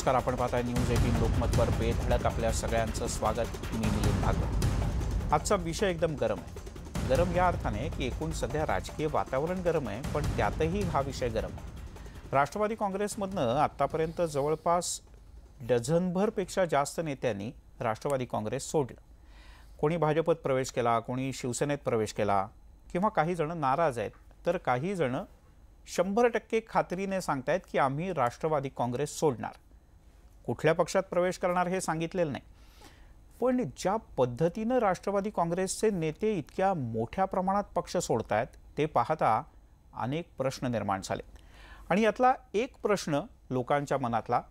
नमस्कार, आपण पाहताय न्यूज 18 लोकमतवर बेधडक आपल्या सगळ्यांचं स्वागत. मी मिलिंद भागवत. आजचा विषय एकदम गरम आहे. गरम या अर्थाने की एकूण सध्या राजकीय वातावरण गरम आहे, पण त्यातही हा विषय गरम आहे. राष्ट्रवादी काँग्रेसमधनं आत्तापर्यंत जवळपास डझनभरपेक्षा जास्त नेत्यांनी राष्ट्रवादी काँग्रेस सोडलं. कोणी भाजपत प्रवेश केला, कोणी शिवसेनेत प्रवेश केला, किंवा काही जण नाराज आहेत, तर काही जण 100% खात्रीने सांगतायत की आम्ही राष्ट्रवादी काँग्रेस सोडणार. कुठल्या पक्षात प्रवेश करणार हे सांगितलेलं नाही. पण ज्या पद्धतीनं राष्ट्रवादी काँग्रेसचे नेते इतक्या मोठ्या प्रमाणात पक्ष सोडतायत ते पाहता अनेक प्रश्न निर्माण झाले. आणि यातला एक प्रश्न लोकांच्या मनातला,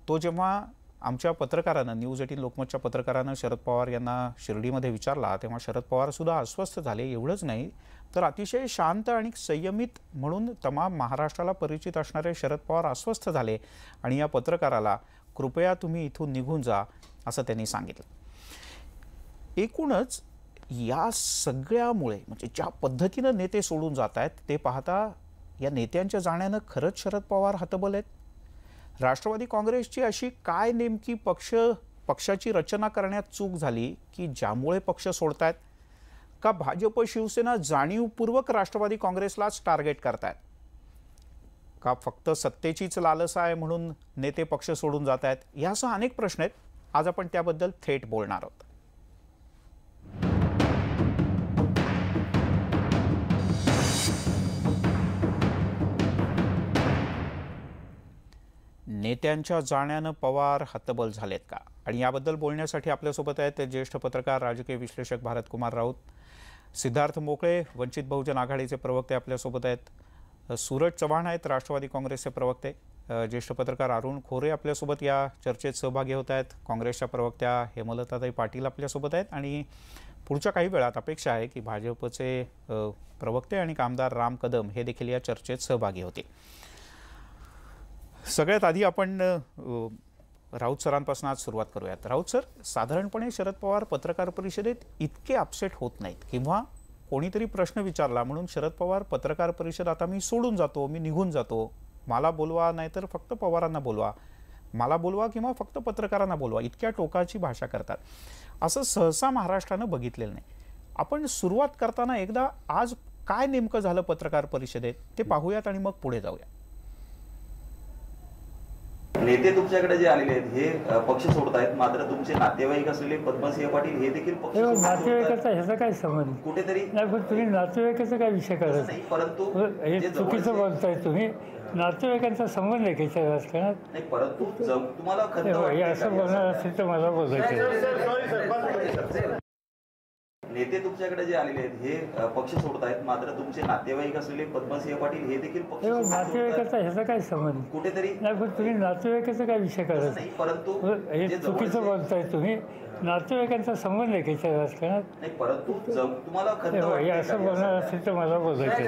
तो जेव्हा आमच्या पत्रकारानं, न्यूज 18 लोकमतच्या पत्रकारानं शरद पवार यांना शिर्डीमध्ये विचारला, तेव्हा शरद पवार सुद्धा अस्वस्थ झाले. एवढंच नाही तर अतिशय शांत आणि संयमित म्हणून तमाम महाराष्ट्राला परिचित असणारे शरद पवार अस्वस्थ झाले आणि या पत्रकाराला कृपया तुम्ही इथून निघून जा असं त्यांनी सांगितलं. एकूणच या सगळ्यामुळे म्हणजे ज्या पद्धतीनं नेते सोडून जात आहेत ते पाहता या नेत्यांच्या जाण्यानं खरंच शरद पवार हतबल आहेत. राष्ट्रवादी काँग्रेसची अशी काय नेमकी पक्षाची रचना करण्यात चूक झाली की ज्यामुळे पक्ष सोडतायत? का भाजप शिवसेना जाणीवपूर्वक राष्ट्रवादी काँग्रेसलाच टार्गेट करतायत? का फक्त सत्तेचीच लालसा आहे म्हणून नेते पक्ष सोडून जात आहेत? यासह अनेक प्रश्न आहेत. आज आपण त्याबद्दल थेट बोलणार आहोत. नेत्यांच्या जाण्यानं पवार हतबल झालेत का? आणि याबद्दल बोलण्यासाठी आपल्यासोबत आहेत ज्येष्ठ पत्रकार, राजकीय विश्लेषक भारतकुमार राऊत. सिद्धार्थ मोकळे, वंचित बहुजन आघाडीचे प्रवक्ते आपल्यासोबत आहेत. सूरज चव्हाण आहेत, राष्ट्रवादी काँग्रेसचे प्रवक्ते. ज्येष्ठ पत्रकार अरुण खोरे आपल्यासोबत या चर्चेत सहभागी होत आहेत. काँग्रेसच्या प्रवक्त्या हेमलताताई पाटील आपल्यासोबत आहेत. आणि पुढच्या काही वेळात अपेक्षा आहे की भाजपचे प्रवक्ते आणि आमदार राम कदम हे देखील या चर्चेत सहभागी होतील. सगळ्यात आधी आपण राऊत सरांपासून आज सुरुवात करूयात. राऊत सर, साधारणपणे शरद पवार पत्रकार परिषदेत इतके अपसेट होत नाहीत, किंवा कोणीतरी प्रश्न विचारला म्हणून शरद पवार पत्रकार परिषद आता मी सोडून जातो, मी निघून जातो, मला बोलवा नाहीतर फक्त पवारांना बोलवा, मला बोलवा किंवा फक्त पत्रकारांना बोलवा, इतक्या टोकाची भाषा करतात. असं सहसा महाराष्ट्रानं बघितलेलं नाही. आपण सुरुवात करताना एकदा आज काय नेमकं झालं पत्रकार परिषदेत ते पाहूयात आणि मग पुढे जाऊया. नेते तुमच्याकडे जे आलेले आहेत हे पक्ष सोडतायत, मात्र तुमचे नातेवाईक असलेले पद्मसिंह पाटील हे देखील पक्ष नातेवाईकाचा ह्याचा काय संबंध? कुठेतरी नाही, पण तुम्ही नातेवाईकाचा काय विषय करत नाही. परंतु हे चुकीचं बोलताय तुम्ही. नातेवाईकांचा संबंध आहे त्याच्या राजकारणात नाही, परंतु तुम्हाला हे असं बोलणार असेल तर मला बोलायचं. नेते तुमच्याकडे जे आलेले आहेत हे पक्ष सोडतायत, मात्र तुमचे नातेवाईक असलेले पद्मसिंह पाटील हे देखील पक्ष नातेवाईकाचा ह्याचा काय संबंध? कुठेतरी नाही, पण तुम्ही नातेवाईकाचा काय विषय करत नाही. परंतु हे चुकीचं बोलताय तुम्ही. नातेवाईकांचा संबंध आहे त्याच्या राजकारणात नाही, परंतु तुम्हाला हे असं बोलणार असेल तर मला बोलायचं.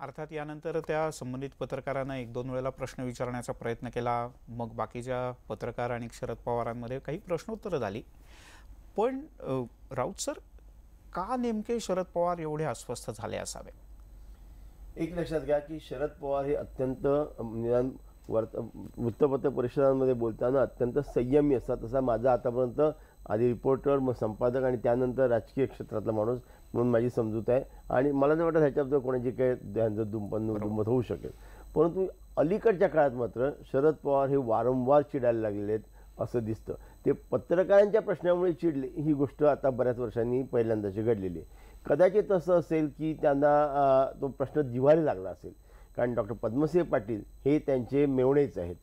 अर्थात यानंतर त्या संबंधित पत्रकारांना 1-2 वेळेला प्रश्न विचारण्याचा प्रयत्न केला. मग बाकीच्या पत्रकार आणि शरद पवारांमध्ये काही प्रश्नोत्तरं झाली. पण राऊत सर, का नेमके शरद पवार एवढे अस्वस्थ झाले असावे? एक लक्षात घ्या की शरद पवार हे अत्यंत वृत्तपत्र परिषदांमध्ये बोलताना अत्यंत संयमी असतात. तसा माझा आतापर्यंत आधी रिपोर्टर, मग संपादक आणि त्यानंतर राजकीय क्षेत्रातला माणूस म्हणून माझी समजूत आहे. आणि मला नाही वाटत ह्याच्याबद्दल कोणाची काही त्यांचं दुमत होऊ शकेल. परंतु अलीकडच्या काळात मात्र शरद पवार हे वारंवार चिडायला लागलेले आहेत असं दिसतं. ते पत्रकारांच्या प्रश्नामुळे चिडले ही गोष्ट आता बऱ्याच वर्षांनी पहिल्यांदाची घडलेली आहे. कदाचित असं असेल की त्यांना तो प्रश्न जिव्हारी लागला असेल, कारण डॉक्टर पद्मसिंह पाटील हे त्यांचे मेवणेच आहेत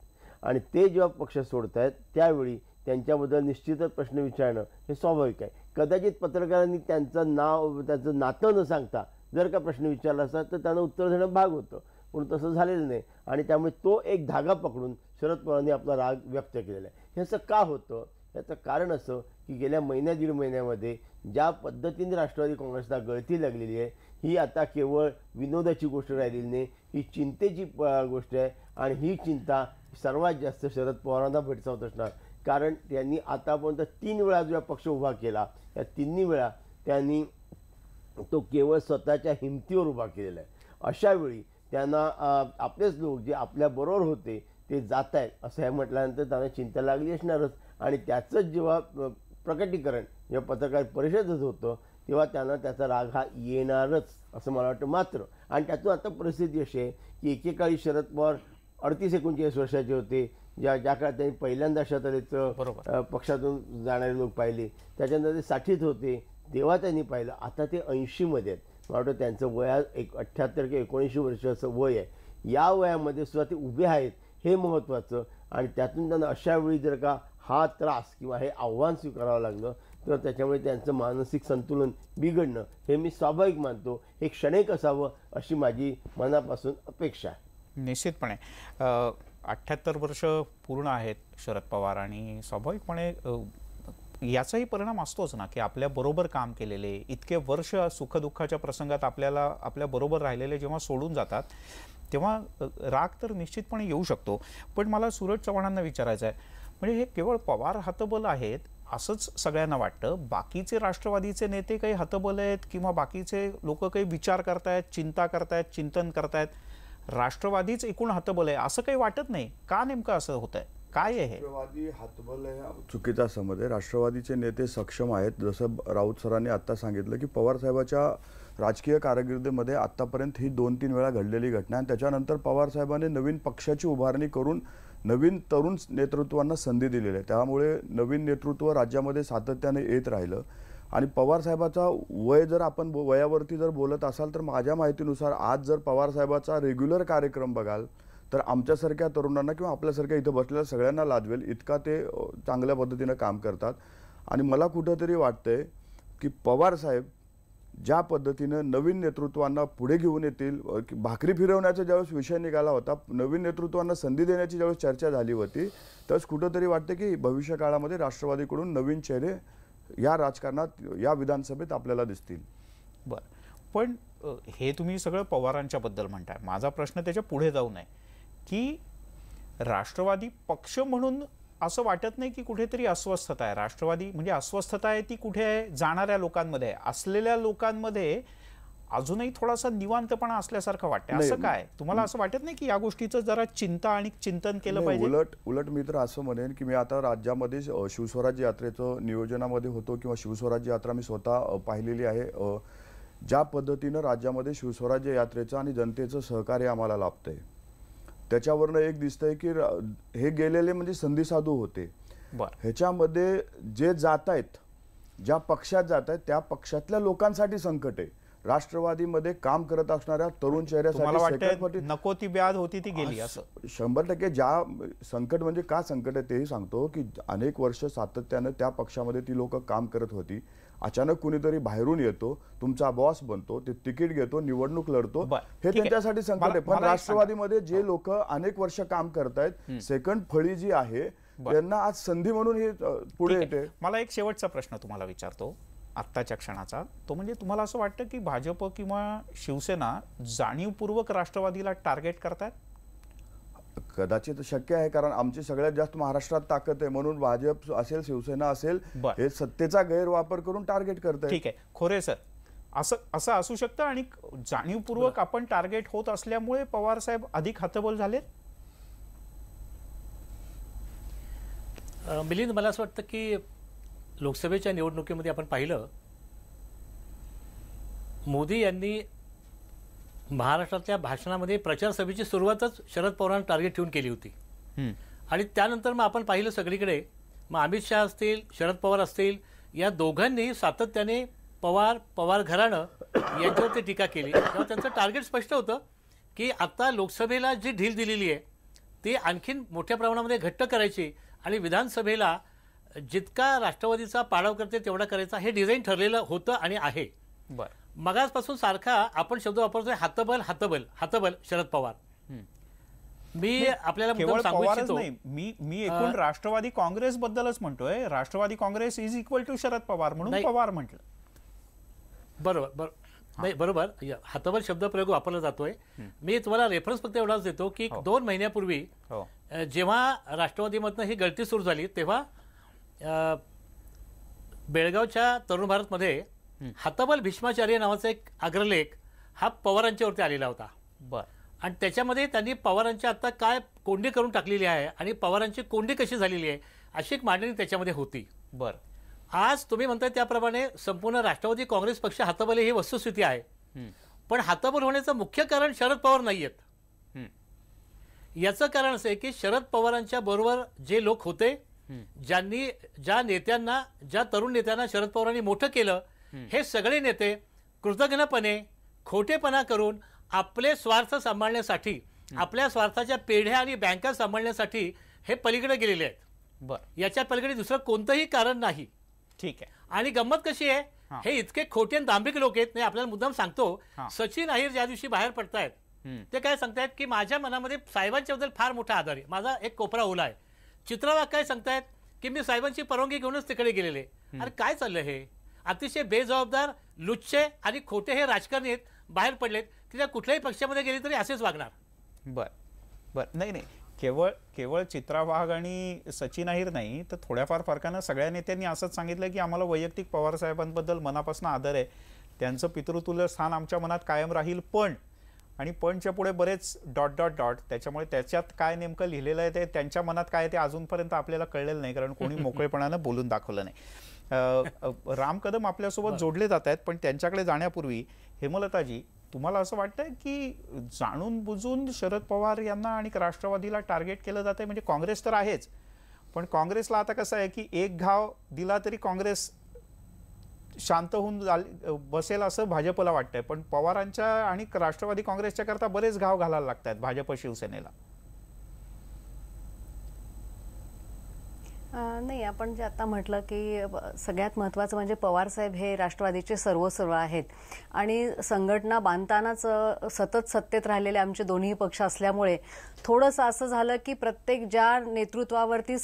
आणि ते जेव्हा पक्ष सोडत आहेत त्यावेळी त्यांच्याबद्दल निश्चितच प्रश्न विचारणं हे स्वाभाविक आहे. कदाचित पत्रकारांनी त्यांचं नाव, त्यांचं नातं न सांगता जर का प्रश्न विचारला असता तर त्यांना उत्तर देणं भाग होतं, पण तसं झालेलं नाही. आणि त्यामुळे तो एक धागा पकडून शरद पवारांनी आपला राग व्यक्त केलेला आहे. हे असं का होतं? याचं कारण असं की गेल्या दीड महिन्यामध्ये ज्या पद्धतीने राष्ट्रवादी काँग्रेसला गळती लागलेली आहे ही आता केवळ विनोदाची गोष्ट राहिलेली नाही, ही चिंतेची गोष्ट आहे. आणि ही चिंता सर्वात जास्त शरद पवारांना भेडसावत असणार, कारण त्यांनी आतापर्यंत 3 वेळा जो पक्ष उभा केला या 3 वेळा त्यांनी तो केवळ स्वतःच्या हिमतीवर उभा केलेला आहे. अशा वेळी त्यांना आपलेच लोक जे आपल्याबरोबर होते ते जात आहेत असं हे म्हटल्यानंतर त्यांना चिंता लागली असणारच. आणि त्याचंच जेव्हा प्रकटीकरण जेव्हा पत्रकार परिषदेत होतं तेव्हा त्यांना त्याचा राग हा येणारच असं मला वाटतं. मात्र आणि त्यातून आता परिस्थिती अशी आहे की एकेकाळी शरद पवार 38-39 वर्षाचे होते, ज्या काळात त्यांनी पहिल्यांदा शतरेचं पक्षातून जाणारे लोक पाहिले, त्याच्यानंतर ते 60th होते तेव्हा त्यांनी पाहिलं, आता ते 80मध्ये आहेत. मला वाटतं त्यांचं वय 78 की 79 वर्षाचं वय आहे. या वयामध्ये सुद्धा ते उभे आहेत हे महत्त्वाचं. आणि त्यातून त्यांना अशा वेळी जर का हा त्रास किंवा हे आव्हान स्वीकारावं लागलं तर त्याच्यामुळे त्यांचं मानसिक संतुलन बिघडणं हे मी स्वाभाविक मानतो. हे क्षणिक असावं अशी माझी मनापासून अपेक्षा आहे. निश्चितपणे 78 वर्ष पूर्ण आहेत शरद पवार आणि स्वाभाविकपणे याचाही परिणाम असतोच ना की आपल्याबरोबर काम केलेले इतके वर्ष सुखदुःखाच्या प्रसंगात आपल्या बरोबर राहिलेले जेव्हा सोडून जातात तेव्हा राग तर निश्चितपणे येऊ शकतो. पण मला सूरज चव्हाणांना विचारायचं आहे, म्हणजे हे केवळ पवार हतबल आहेत असंच सगळ्यांना वाटतं? बाकीचे राष्ट्रवादीचे नेते काही हतबल आहेत किंवा बाकीचे लोक काही विचार करतायत, चिंता करतायत, चिंतन करतायत, राष्ट्रवादीच एकूण हतबल आहे असं काही वाटत नाही का? नेमकं असं होत आहे काय आहे? राष्ट्रवादी हतबल आहे चुकीचा समज आहे. राष्ट्रवादीचे नेते सक्षम आहेत. जसं राऊत सरांनी आता सांगितलं की पवार साहेबाच्या राजकीय कारकिर्दीमध्ये आतापर्यंत ही 2-3 वेळा घडलेली घटना आणि त्याच्यानंतर पवार साहेबांनी नवीन पक्षाची उभारणी करून नवीन तरुण नेतृत्वांना संधी दिलेली आहे. त्यामुळे नवीन नेतृत्व राज्यामध्ये सातत्याने येत राहिलं. आणि पवार साहेबाचा वय जर आपण वयावरती जर बोलत असाल तर माझ्या माहितीनुसार आज जर पवार साहेबाचा रेग्युलर कार्यक्रम बघाल तर आमच्यासारख्या तरुणांना किंवा आपल्यासारख्या इथं बसलेल्या सगळ्यांना लाजवेल इतका ते चांगल्या पद्धतीनं काम करतात. आणि मला कुठंतरी वाटतंय की पवार साहेब ज्या पद्धतीनं नवीन नेतृत्वांना पुढे घेऊन येतील, भाकरी फिरवण्याचा ज्यावेळेस विषय निघाला होता, नवीन नेतृत्वांना संधी देण्याची ज्यावेळेस चर्चा झाली होती त्यावेळेस कुठंतरी वाटतं की भविष्य काळामध्ये राष्ट्रवादीकडून नवीन चेहरे या राजकारणात या विधानसभेत आपल्याला दिसतील. बरं, पण हे तुम्ही सगळं पवारांच्या बद्दल म्हणताय. माझा प्रश्न त्याच्या पुढे जाऊ नये की राष्ट्रवादी पक्ष म्हणून असं वाटत नाही की कुठेतरी अस्वस्थता आहे? राष्ट्रवादी म्हणजे अस्वस्थता आहे ती कुठे आहे? जाणाऱ्या लोकांमध्ये आहे. असलेल्या लोकांमध्ये अजूनही थोडासा निवांतपणा असल्यासारखं वाटतं. असं काय तुम्हाला असं वाटत नाही की या गोष्टीचं जरा चिंता आणि चिंतन केलं पाहिजे? उलट मी तर असं म्हणेन की मी आता राज्यामध्ये शिवस्वराज्य यात्रेचं नियोजनामध्ये होतो किंवा शिवस्वराज्य यात्रा मी स्वतः पाहिलेली आहे. ज्या पद्धतीनं राज्यामध्ये शिवस्वराज्य यात्रेचं आणि जनतेचं सहकार्य आम्हाला लाभतंय त्याच्यावरनं एक दिसतंय की हे गेलेले म्हणजे संधी साधू होते. ह्याच्यामध्ये जे जात आहेत, ज्या पक्षात जात आहेत त्या पक्षातल्या लोकांसाठी संकट आहे. राष्ट्रवादीमध्ये काम करत असणाऱ्या तरुण चेहऱ्यासाठी नको ती ब्याद होती ती गेली असं 100% ज्या संकट म्हणजे का संकट आहे तेही सांगतो की अनेक वर्ष सातत्यानं त्या पक्षामध्ये ती लोक काम करत होती. अचानक कुणीतरी बाहेरून येतो, तुमचा बॉस बनतो, ते तिकीट घेतो, निवडणूक लढतो, हे त्यांच्यासाठी संकट आहे. पण राष्ट्रवादीमध्ये जे लोक अनेक वर्ष काम करतायत, सेकंड फळी जी आहे त्यांना आज संधी म्हणून हे पुढे येते. मला एक शेवटचा प्रश्न तुम्हाला विचारतो आत्ताच्या क्षणाचा, तो म्हणजे तुम्हाला असं वाटतं की भाजप किंवा शिवसेना जाणीवपूर्वक राष्ट्रवादीला टार्गेट करतात? कदाचित शक्य आहे, कारण आमची सगळ्यात जास्त महाराष्ट्रात ताकद आहे म्हणून भाजप असेल, शिवसेना असेल, हे सत्तेचा गैरवापर करून टार्गेट करतात. ठीक आहे खोरे सर, असं असू शकतं आणि जाणीवपूर्वक आपण टार्गेट होत असल्यामुळे पवार साहेब अधिक हतबल झालेत? मिलिंद, मला असं वाटतं की लोकसभेच्या निवडणुकीमध्ये आपण पाहिलं मोदी यांनी महाराष्ट्रातल्या भाषणामध्ये प्रचार सभेची सुरुवातच शरद पवारांना टार्गेट ठेवून केली होती. आणि त्यानंतर मग आपण पाहिलं सगळीकडे मग अमित शहा असतील, शरद पवार असतील, या दोघांनी सातत्याने पवार घराणं यांच्यावरती टीका केली. तेव्हा त्यांचं टार्गेट स्पष्ट होतं की आता लोकसभेला जी ढील दिलेली आहे ती आणखीन मोठ्या प्रमाणामध्ये घट्ट करायची आणि विधानसभेला जितका राष्ट्रवादीचा पाडाव करते तेवढा करायचा हे डिझाईन ठरलेलं होतं आणि आहे. मगासपासून सारखा आपण शब्द वापरतोय हातबल हातबल हातबल शरद पवार. मी आपल्याला सांगू इच्छितो मी एकूण राष्ट्रवादी काँग्रेस बद्दलच म्हणतोय. Rashtrawadi Congress is equal to Sharad Pawar म्हणून पवार म्हटलं. बरोबर नाही, बरोबर हातबल शब्द प्रयोग वापरला जातोय. मी तुम्हाला रेफरन्स फक्त एवढाच देतो की 2 महिन्यापूर्वी जेव्हा राष्ट्रवादीमधनं ही गळती सुरू झाली तेव्हा बेळगावच्या तरुण भारतमध्ये हातबल भीष्माचार्य नावाचा एक अग्रलेख हा पवारांच्यावरती आलेला होता. आणि त्याच्यामध्ये त्यांनी पवारांची आता काय कोंडी करून टाकलेली आहे आणि पवारांची कोंडी कशी झालेली आहे अशी एक मांडणी त्याच्यामध्ये होती. बरं. आज तुम्ही म्हणताय त्याप्रमाणे संपूर्ण राष्ट्रवादी काँग्रेस पक्ष हाताबले ही वस्तुस्थिती आहे. पण हाताबल होण्याचं मुख्य कारण शरद पवार नाही आहेत. याचं कारण असं आहे की शरद पवारांच्या बरोबर जे लोक होते, ज्या नेत्यांना, ज्या तरुण नेत्यांना शरद पवारांनी मोठं केलं, हे सगळे नेते कृतज्ञपणे खोटेपणा करून आपले स्वार्थ सांभाळण्यासाठी, आपल्या स्वार्थाच्या पेढ्या आणि बँका सांभाळण्यासाठी हे पलीकडे गेलेले आहेत. बरं. याच्या पलीकडे दुसरं कोणतंही कारण नाही. ठीक आहे. आणि गंमत कशी आहे, हे इतके खोटे आणि दांभिक लोक आहेत. नाही, आपल्याला मुद्दाम सांगतो, सचिन अहिर ज्या दिवशी बाहेर पडतायत ते काय सांगतायत की माझ्या मनामध्ये साहेबांच्या बद्दल फार मोठा आदर आहे, माझा एक कोपरा ओला आहे. चित्रावाग काय सांगतायत की मी साहेबांची परवानगी घेऊनच तिकडे गेलेले. अरे काय चाललं हे? अतिशय बेजबाबदार, लुच्चे आणि खोटे हे राजकारणी आहेत, बाहेर पडलेत. तिला कुठल्याही पक्षामध्ये गेले तरी असेच वागणार. बरं. नाही, केवळ चित्रा वाघ आणि सचिन अहिर नाही, तर थोड्याफार फरकानं सगळ्या नेत्यांनी असंच सांगितलं की आम्हाला वैयक्तिक पवार साहेबांबद्दल मनापासून आदर आहे, त्यांचं पितृतुल्य स्थान आमच्या मनात कायम राहील. आणि पणच्या पुढे बरेच ... त्याच्यामुळे त्याच्यात काय नेमकं लिहिलेलं आहे ते त्यांच्या मनात काय ते अजूनपर्यंत आपल्याला कळलेलं नाही, कारण कोणी मोकळेपणानं बोलून दाखवलं नाही. राम कदम आपल्यासोबत जोडले जात आहेत, पण त्यांच्याकडे जाण्यापूर्वी हेमलताजी, तुम्हाला असं वाटतंय की जाणून बुजून शरद पवार यांना आणि राष्ट्रवादीला टार्गेट केलं जातंय? म्हणजे काँग्रेस तर आहेच, पण काँग्रेसला आता कसं आहे की एक घाव दिला तरी काँग्रेस शांत होऊन बसेल असं भाजपला वाटतंय, पण पवारांच्या आणि राष्ट्रवादी काँग्रेसच्या करता बरेच घाव घालायला लागतात भाजप शिवसेनेला. नाही, आपण जे आता म्हटलं की सगळ्यात महत्त्वाचं म्हणजे पवारसाहेब हे राष्ट्रवादीचे सर्वस्व आहेत आणि संघटना बांधतानाच सतत सत्तेत राहिलेले आमचे दोन्ही पक्ष असल्यामुळे थोडंसं असं झालं की प्रत्येक ज्या नेतृत्वावरती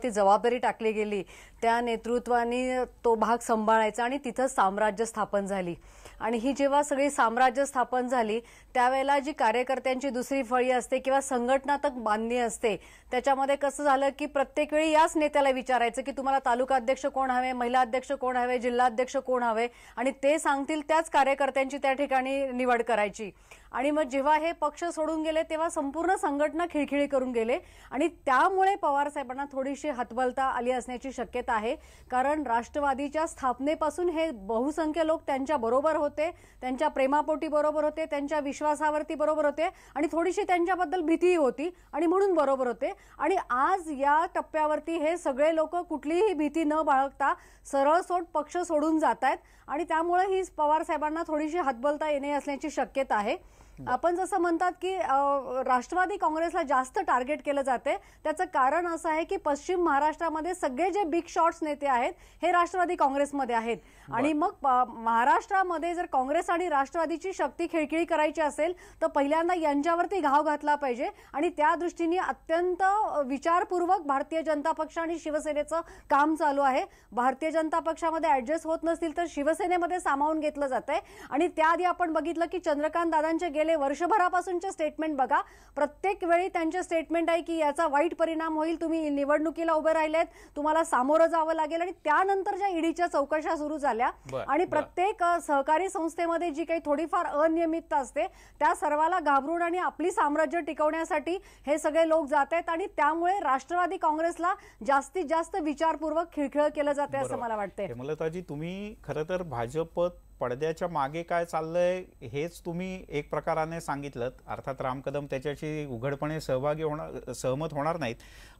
जबाबदारी टाकली गेली त्या नेतृत्वाने तो भाग सांभाळायचा आणि तिथंच साम्राज्य स्थापन झाली. आणि ही जेव्हा सगळी साम्राज्य स्थापन झाली त्यावेळेला जी कार्यकर्त्यांची दुसरी फळी असते किंवा संघटनात्मक बांधणी असते, त्याच्यामध्ये कसं झालं की प्रत्येक वेळी याच नेत्याला विचारायचं की तुम्हाला तालुका अध्यक्ष कोण हवे, महिला अध्यक्ष कोण हवे, जिल्हाध्यक्ष कोण हवे, आणि ते सांगतील त्याच कार्यकर्त्यांची त्या ठिकाणी निवड करायची. आणि मग जेव्हा हे पक्ष सोडून गेले तेव्हा संपूर्ण संघटना खिळखिळी करून गेले आणि त्यामुळे पवार साहेबांना थोडीशी हतबलता आली असण्याची शक्यता आहे. कारण राष्ट्रवादीच्या स्थापनेपासून हे बहुसंख्य लोक त्यांच्या बरोबर होते, त्यांच्या प्रेमापोटी बरोबर होते, त्यांच्या विश्वासावरती बरोबर होते आणि थोडीशी त्यांच्याबद्दल भीतीही होती आणि म्हणून बरोबर होते. आणि आज या टप्प्यावरती हे सगळे लोक कुठलीही भीती न बाळगता सरळसोट पक्ष सोडून जात आहेत आणि त्यामुळे ही पवार साहेबांना थोडीशी हतबलता येणे असण्याची शक्यता आहे. आपण जसं म्हणतात की राष्ट्रवादी काँग्रेसला जास्त टार्गेट केलं जाते, त्याचं कारण असं आहे की पश्चिम महाराष्ट्रामध्ये सगळे जे बिग शॉट्स नेते आहेत हे राष्ट्रवादी काँग्रेसमध्ये आहेत. आणि मग महाराष्ट्रामध्ये जर काँग्रेस आणि राष्ट्रवादीची शक्ती खिळखिळी करायची असेल तर पहिल्यांदा यांच्यावरती घाव घातला पाहिजे आणि त्या दृष्टीने अत्यंत विचारपूर्वक भारतीय जनता पक्ष आणि शिवसेनेचं काम चालू आहे. भारतीय जनता पक्षामध्ये ऍडजस्ट होत नसतील तर शिवसेनेमध्ये सामावून घेतलं जात आहे. आणि त्याआधी आपण बघितलं की चंद्रकांत दादांचे गेले वर्षभरापासूनचे स्टेटमेंट बघा, प्रत्येक वेळी त्यांचे स्टेटमेंट आहे की याचा वाईट परिणाम होईल, तुम्ही निवडणुकीला उभे राहिलेत, तुम्हाला सामोरं जावं लागेल. आणि त्यानंतर ज्या ईडीच्या चौकशा सुरू झाल्या आणि प्रत्येक सहकारी संस्थेमध्ये जी काही थोडीफार अनियमितता असते त्या सर्वाला घाबरून आणि आपली साम्राज्य टिकवण्यासाठी हे सगळे लोक जात आहेत आणि त्यामुळे राष्ट्रवादी काँग्रेसला जास्तीत जास्त विचारपूर्वक खिळखिळ केलं जाते असं मला वाटतंय. हेमलताजी, तुम्ही खरं तर भाजप पडद्याच्या मागे काय चाललंय हेच तुम्ही एक प्रकाराने सांगितलं. अर्थात राम कदम त्याच्याशी उघडपणे सहमत होणार नाहीत,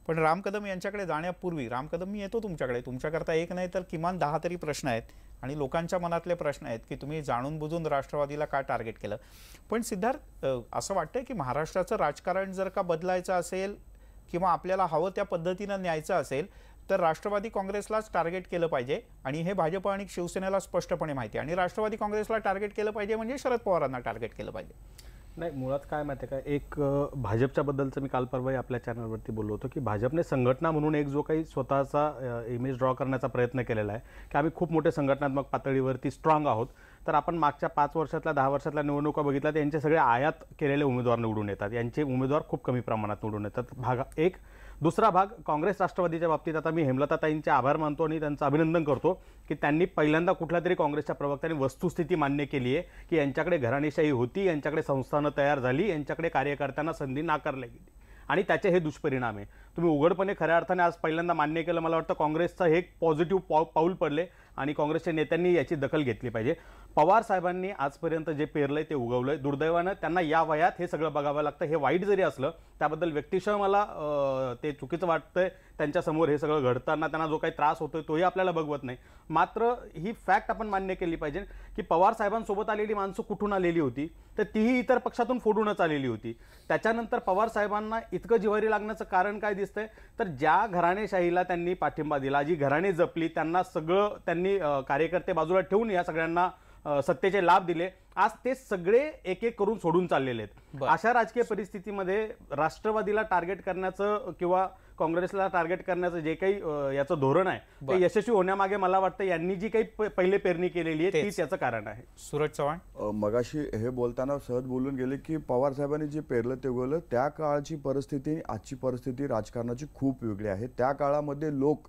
पण राम कदम यांच्याकडे जाण्यापूर्वी, राम कदम मी येतो तुमच्याकडे, तुमच्याकरता एक नाही तर किमान 10 तरी प्रश्न आहेत आणि लोकांच्या मनातले प्रश्न आहेत की तुम्ही जाणून बुजून राष्ट्रवादीला का टार्गेट केलं. पण सिद्धार्थ, असं वाटतंय की महाराष्ट्राचं राजकारण जर का बदलायचं असेल किंवा आपल्याला हवं त्या पद्धतीनं न्यायचं असेल तर राष्ट्रवादी काँग्रेसलाच टार्गेट केलं पाहिजे आणि हे भाजप आणि शिवसेनेला स्पष्टपणे माहिती आहे. आणि राष्ट्रवादी काँग्रेसला टार्गेट केलं पाहिजे म्हणजे शरद पवारांना टार्गेट केलं पाहिजे. नाही, मुळात काय माहिती आहे का, एक भाजपच्या बद्दलचं मी काल परवा आपल्या चॅनलवरती बोललो होतो की भाजपने संघटना म्हणून एक जो काही स्वतःचा इमेज ड्रॉ करण्याचा प्रयत्न केलेला आहे की आम्ही खूप मोठे संघटनात्मक पातळीवरती स्ट्रॉंग आहोत. तर आपण मागच्या 5 वर्षातल्या 10 वर्षातल्या निवडणुका बघितल्या तर यांचे सगळे आयात केलेले उमेदवार निवडून येतात, यांचे उमेदवार खूप कमी प्रमाणात निवडून येतात. भाग एक. दुसरा भाग काँग्रेस राष्ट्रवादीच्या बाबतीत आता मी हेमलताताईंचे आभार मानतो आणि त्यांचं अभिनंदन करतो की त्यांनी पहिल्यांदा कुठल्या तरी काँग्रेसच्या प्रवक्त्यांनी वस्तुस्थिती मान्य केली आहे की यांच्याकडे घराणेशाही होती, यांच्याकडे संस्थानं तयार झाली, यांच्याकडे कार्यकर्त्यांना संधी नाकारल्या गेली आणि त्याचे हे दुष्परिणाम आहे. तुम्ही उघडपणे खऱ्या अर्थाने आज पहिल्यांदा मान्य केलं. मला वाटतं काँग्रेसचं हे एक पॉझिटिव्ह पाऊल पडले आणि काँग्रेसच्या नेत्यांनी याची दखल घेतली पाहिजे. पवार साहेबांनी आजपर्यंत जे पेरलंय ते उगवलंय. दुर्दैवानं त्यांना या वयात हे सगळं बघावं लागतं. हे वाईट जरी असलं त्याबद्दल व्यक्तिशः मला ते चुकीचं वाटतंय. त्यांच्यासमोर हे सगळं घडताना त्यांना जो काही त्रास होतोय तोही आपल्याला बघवत नाही. मात्र ही फॅक्ट आपण मान्य केली पाहिजे की पवार साहेबांसोबत आलेली माणसं कुठून आलेली होती, तर तीही इतर पक्षातून फोडूनच आलेली होती. त्याच्यानंतर पवार साहेबांना इतकं जिव्हारी लागण्याचं कारण काय दिसतंय, तर ज्या घराणेशाहीला त्यांनी पाठिंबा दिला, जी घराणे जपली, त्यांना सगळं त्यांनी कार्यकर्ते बाजूला ठेवून या सगळ्यांना सत्तेचे लाभ दिले, आज ते सगळे एक एक करून सोडून चाललेले आहेत. अशा राजकीय परिस्थितीमध्ये राष्ट्रवादीला टार्गेट करण्याचं किंवा काँग्रेसला टार्गेट करण्याचं जे काही याचं धोरण आहे ते यशस्वी होण्यामागे मला वाटतं यांनी जी काही पहिले पेरणी केलेली आहे तीच याचं कारण आहे. सूरज चव्हाण, मगाशी हे बोलताना सहज बोलून गेले की पवार साहेबांनी जे पेरलं ते उगवलं. त्या काळची परिस्थिती आजची परिस्थिती राजकारणाची खूप वेगळी आहे. त्या काळामध्ये लोक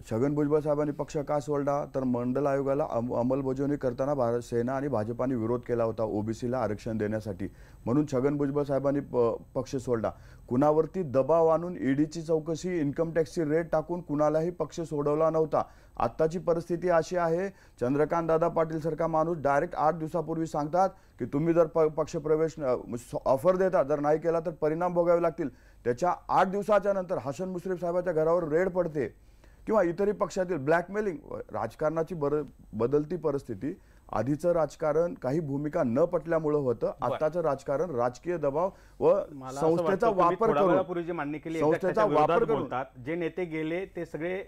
छगन भुजबळ साहेबांनी पक्ष का सोडला, तर मंडल आयोगाला अंमलबजावणी करताना सेना आणि भाजपाने विरोध केला होता ओबीसीला आरक्षण देण्यासाठी, म्हणून छगन भुजबळ साहेबांनी पक्ष सोडला. कुणावरती दबाव आणून ईडीची चौकशी, इन्कम टॅक्सची रेट टाकून कुणालाही पक्ष सोडवला नव्हता. आत्ताची परिस्थिती अशी आहे, चंद्रकांत दादा पाटील सारखा माणूस डायरेक्ट 8 दिवसापूर्वी सांगतात की तुम्ही जर पक्षप्रवेश ऑफर देता, जर नाही केला तर परिणाम भोगावे लागतील. त्याच्या 8 दिवसाच्या नंतर हसन मुश्रीफ साहेबाच्या घरावर रेड पडते किंवा इतरही पक्षातील ब्लॅकमेलिंग. राजकारणाची बदलती परिस्थिती, आधीचं राजकारण काही भूमिका न पटल्यामुळे होतं, आताचं राजकारण राजकीय दबाव व संस्थेचा वापर करून जे मान्य केली संस्थेचा वापर बोलतात. जे नेते गेले ते सगळे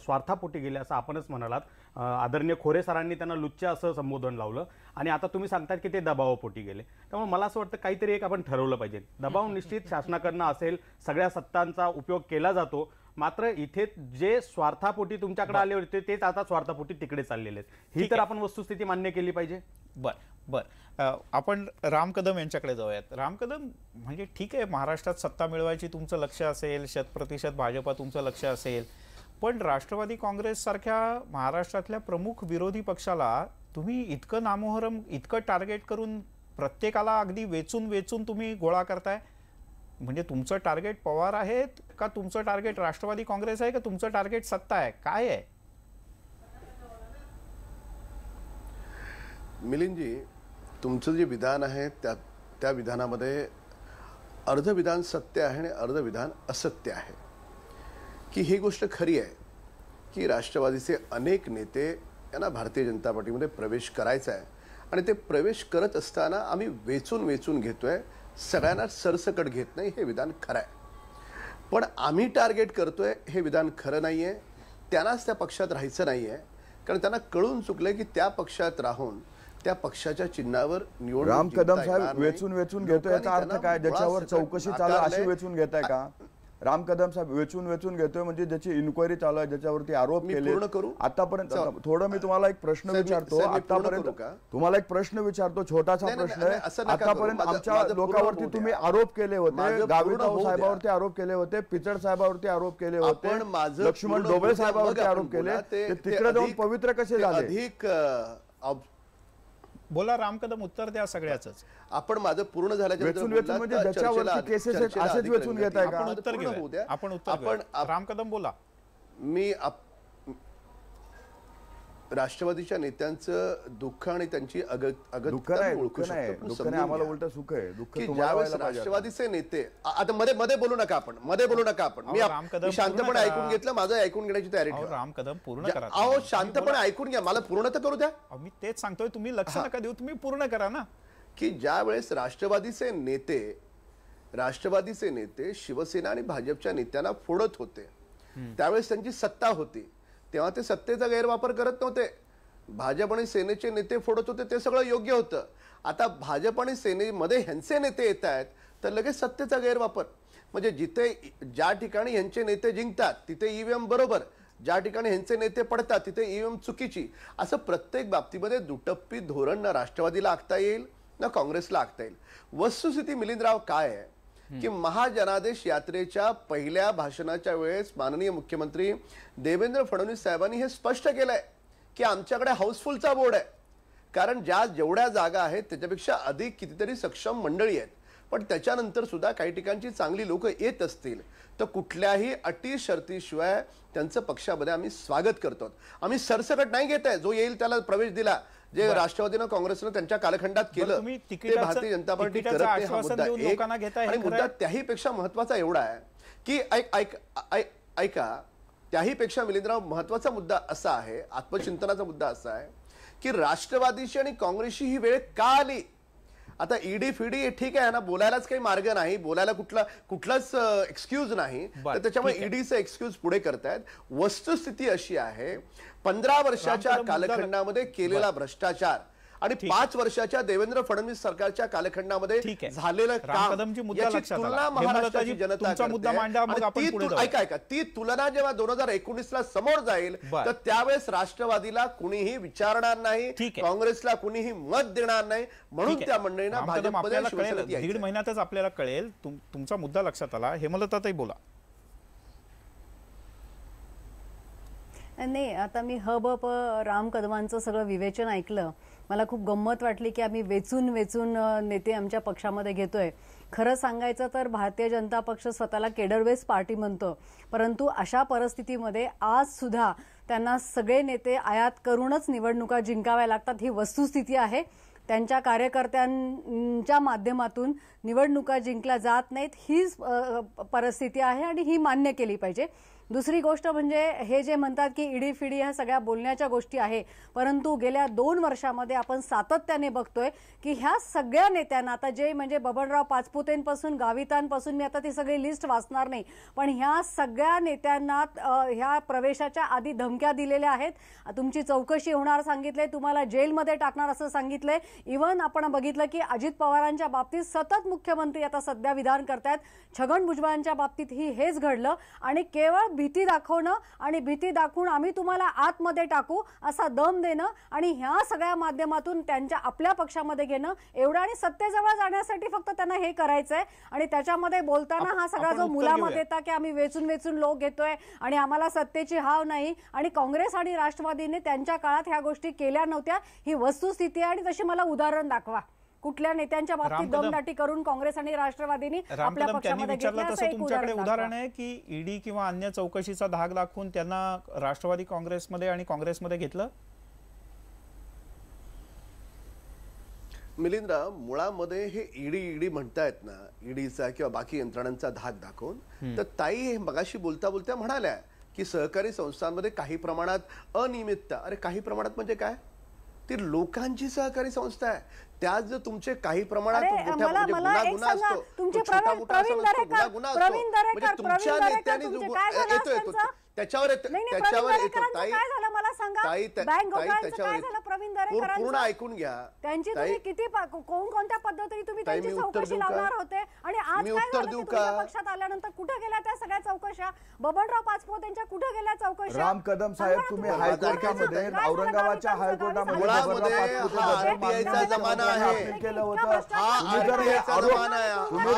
स्वार्थापोटी गेले असं आपणच म्हणालात. आदरणीय खोरे सरांनी त्यांना लुच्चा असं संबोधन लावलं आणि आता तुम्ही सांगतात की ते दबावापोटी गेले. त्यामुळे मला असं वाटतं काहीतरी एक आपण ठरवलं पाहिजे. दबाव निश्चित शासनाकडनं असेल, सगळ्या सत्तांचा उपयोग केला जातो, मात्र इथे जे स्वार्थापोटी तुमच्याकडे आले होते तेच आता स्वार्थापोटी तिकडे चाललेले आहेत. ही तर आपण वस्तुस्थिती मान्य केली पाहिजे. आपण राम कदम यांच्याकडे जाऊयात. राम कदम, म्हणजे ठीक आहे, महाराष्ट्रात सत्ता मिळवायची तुमचं लक्ष असेल, 100% भाजपा तुमचं लक्ष असेल, पण राष्ट्रवादी काँग्रेस सारख्या महाराष्ट्रातल्या प्रमुख विरोधी पक्षाला तुम्ही इतकं नामोहरम, इतकं टार्गेट करून प्रत्येकाला अगदी वेचून वेचून तुम्ही गोळा करताय. म्हणजे तुमचं टार्गेट पवार आहेत का तुमचं टार्गेट राष्ट्रवादी काँग्रेस आहे का तुमचं टार्गेट सत्ता आहे, काय आहे? मिलिंदजी, तुमचं जे विधान आहे त्या विधानामध्ये अर्ध विधान सत्य आहे आणि अर्ध विधान असत्य आहे. की ही गोष्ट खरी आहे की राष्ट्रवादीचे अनेक नेते यांना भारतीय जनता पार्टीमध्ये प्रवेश करायचा आहे आणि ते प्रवेश करत असताना आम्ही वेचून वेचून घेतोय, सगळ्यांना सरसकट घेत नाही, हे विधान खरं आहे. पण आम्ही टार्गेट करतोय हे विधान खरं नाही आहे. त्यांनाच त्या पक्षात राहायचं नाही आहे, कारण त्यांना कळून चुकलंय की त्या पक्षात राहून त्या पक्षाच्या चिन्हावर निवडणूक. राम कदम साहेब वेचून वेचून घेतोय याचा अर्थ काय? ज्याच्यावर चौकशी चालू अशी वेचून घेताय का? राम कदम साहेब वेचून वेचून घेतोय म्हणजे ज्याची इन्क्वायरी चालू आहे, ज्याच्यावरती आरोप केले आतापर्यंत. थोडं मी तुम्हाला एक प्रश्न विचारतो, आतापर्यंत तुम्हाला एक प्रश्न विचारतो, छोटासा प्रश्न आहे. आतापर्यंत आमच्या लोकांवरती तुम्ही आरोप केले होते, गावित साहेबांवरती आरोप केले होते, पिचड साहेबांवरती आरोप केले होते, लक्ष्मण डोबळे साहेबांवरती आरोप केले, ते तिकडे जाऊन पवित्र कसे झाले? अधिक बोला राम कदम, उत्तर द्या सगळ्याच. आपण माझं पूर्ण झाल्याच्या वेचून वेचून म्हणजे ज्याच्यावरती केसेस आहेत असेच वेचून घेताय का? आपण उत्तर राम कदम बोला. मी राष्ट्रवादीच्या नेत्यांचं दुःख आणि त्यांची आम्हाला उलट सुख आहे. दुःख राष्ट्रवादीचे नेते आता मध्ये बोलू नका आपण, मध्ये बोलू नका आपण. मी शांतपणे ऐकून घेतलं, माझं ऐकून घेण्याची तयारी ठेवा. राम कदम पूर्ण करा. अहो शांतपणे ऐकून घ्या, मला पूर्ण तर करू द्या. मी तेच सांगतोय, तुम्ही लक्ष नका देऊ, तुम्ही पूर्ण करा ना. की ज्या वेळेस राष्ट्रवादीचे नेते शिवसेना आणि भाजपच्या नेत्यांना फोडत होते, त्यावेळेस त्यांची सत्ता होती, तेव्हा ते सत्तेचा गैरवापर करत नव्हते. भाजप आणि सेनेचे नेते फोडत होते, ते सगळं योग्य होतं. आता भाजप आणि सेनेमध्ये ह्यांचे नेते येत आहेत तर लगेच सत्तेचा गैरवापर. म्हणजे जिथे ज्या ठिकाणी ह्यांचे नेते जिंकतात तिथे ईव्हीएम बरोबर, ज्या ठिकाणी ह्यांचे नेते पडतात तिथे ईव्हीएम चुकीची, असं प्रत्येक बाबतीमध्ये दुटप्पी धोरण ना राष्ट्रवादीला आखता येईल ना काँग्रेसला आखता येईल. वस्तुस्थिती मिलिंदराव काय आहे की महाजनादेश यात्रेच्या पहिल्या भाषणाच्या वेळेस माननीय मुख्यमंत्री देवेंद्र फडणवीस साहेबांनी हे स्पष्ट केलंय की आमच्याकडे हाऊसफुलचा बोर्ड आहे, कारण जेवढ्या जागा आहेत त्याच्यापेक्षा अधिक कितीतरी सक्षम मंडळी आहेत, पण त्याच्यानंतर सुद्धा काही ठिकाणची चांगली लोक येत असतील तर कुठल्याही अटी शर्तीशिवाय त्यांचं पक्षामध्ये आम्ही स्वागत करतो. आम्ही सरसकट नाही घेत आहे, जो येईल त्याला प्रवेश दिला. जे राष्ट्रवादीनं काँग्रेसनं त्यांच्या कालखंडात केलं ते भारतीय जनता पार्टी करत नाही. हा मुद्दा एक. आणि मुद्दा त्याहीपेक्षा महत्वाचा एवढा आहे की ऐका, त्याहीपेक्षा मिलिंदराव महत्वाचा मुद्दा असा आहे, आत्मचिंतनाचा मुद्दा असा आहे की राष्ट्रवादीची आणि काँग्रेसची ही वेळ का आली. आता ईडी फिडी ठीक आहे ना, बोलायलाच काही मार्ग नाही, बोलायला कुठलाच एक्सक्यूज नाही, तर त्याच्यामुळे ईडीचं एक्सक्यूज पुढे करतायत. वस्तुस्थिती अशी आहे, 15 वर्षाच्या कालखंडामध्ये केलेला भ्रष्टाचार आणि 5 वर्षाच्या देवेंद्र फडणवीस सरकारच्या कालखंडामध्ये झालेलं काम याची तुलना महाराष्ट्राची जनता करते. ऐका, ती तुलना जेव्हा 2019ला समोर जाईल तर त्यावेळेस राष्ट्रवादीला कुणीही विचारणार नाही, काँग्रेसला कुणीही मत देणार नाही. म्हणून त्या मंडळींना भाजपमध्ये शिवसेनेत यायचं. 1.5 महिन्यातच आपल्याला कळेल. तुमचा मुद्दा लक्षात आला. हेमलताताई बोला. नाही, आता मी हबप राम कदमांचं सगळं विवेचन ऐकलं. मला खूप गंमत वाटली की आम्ही वेचून नेते आमच्या पक्षामध्ये घेतोय. खरं सांगायचं तर भारतीय जनता पक्ष स्वतःला केडरवेस पार्टी म्हणतो, परंतु अशा परिस्थितीमध्ये आज सुद्धा त्यांना सगळे नेते आयात करूनच निवडणुका जिंकाव्या लागतात. ही वस्तुस्थिती आहे. त्यांच्या कार्यकर्त्यांच्या माध्यमातून निवडणुका जिंकल्या जात नाहीत, हीच परिस्थिती आहे आणि ही मान्य केली पाहिजे. दुसरी गोष्ट म्हणजे हे जे म्हणतात की ईडी फिडी ह्या सगळ्या बोलण्याच्या गोष्टी आहे, परंतु गेल्या 2 वर्षामध्ये आपण सातत्याने बघतोय की ह्या सगळ्या नेत्यांना, आता जे म्हणजे बबनराव पाचपुतेंपासून गावितांपासून, मी आता ती सगळी लिस्ट वाचणार नाही, पण ह्या सगळ्या नेत्यांना ह्या प्रवेशाच्या आधी धमक्या दिलेल्या आहेत. तुमची चौकशी होणार सांगितलंय, तुम्हाला जेलमध्ये टाकणार असं सांगितलंय. इव्हन आपण बघितलं की अजित पवारांच्या बाबतीत सतत मुख्यमंत्री आता सध्या विधान करतायत. छगन भुजबळांच्या बाबतीत हेच घडलं आणि केवळ भीती दाखवणं आणि भीती दाखवून आम्ही तुम्हाला आतमध्ये टाकू असा दम देणं आणि ह्या सगळ्या माध्यमातून त्यांच्या आपल्या पक्षामध्ये घेणं एवढं, आणि सत्तेजवळ जाण्यासाठी फक्त त्यांना हे करायचंय. आणि त्याच्यामध्ये बोलताना हा सगळा जो मुलामत येता की आम्ही वेचून लोक घेतोय आणि आम्हाला सत्तेची हाव नाही, आणि काँग्रेस आणि राष्ट्रवादीने त्यांच्या काळात ह्या गोष्टी केल्या नव्हत्या, ही वस्तुस्थिती आहे. आणि तशी मला उदाहरण दाखवा कुठल्या नेत्यांच्या बाबतीत दमदाटी करून काँग्रेस आणि राष्ट्रवादीने आपल्या पक्षामध्ये घेतलं. तसं तुमच्याकडे उदाहरण आहे की ईडी किंवा अन्य चौकशीचा धाक दाखवून त्यांना राष्ट्रवादी काँग्रेसमध्ये आणि काँग्रेसमध्ये घेतलं? मिलिंद्र, मुळामध्ये हे ईडी म्हणतायत ना, ईडीचा किंवा बाकी यंत्रणांचा धाक दाखवून, तर ताई हे मगाशी बोलता म्हणाल्या की सहकारी संस्थांमध्ये काही प्रमाणात अनियमितता. अरे काही प्रमाणात म्हणजे काय? ती लोकांची सहकारी संस्था आहे. त्यात जर तुमचे काही प्रमाणात गुन्हा असतो, तुमच्या नेत्यांनी येतो त्याच्यावर पूर्ण ऐकून घ्या. त्यांची तुम्ही किती कोणत्या पद्धतीने तुम्ही त्यांची चौकशी लावणार होते आणि आज उत्तर देऊ का? पक्षात आल्यानंतर कुठे गेल्या त्या सगळ्या चौकशा? बबनराव पाचपुतेंच्या कुठे गेल्या चौकशा? राम कदम साहेब, तुम्ही हायकोर्टामध्ये, औरंगाबादच्या हायकोर्टामध्ये जमाना आहे, केलं होतं. तुम्ही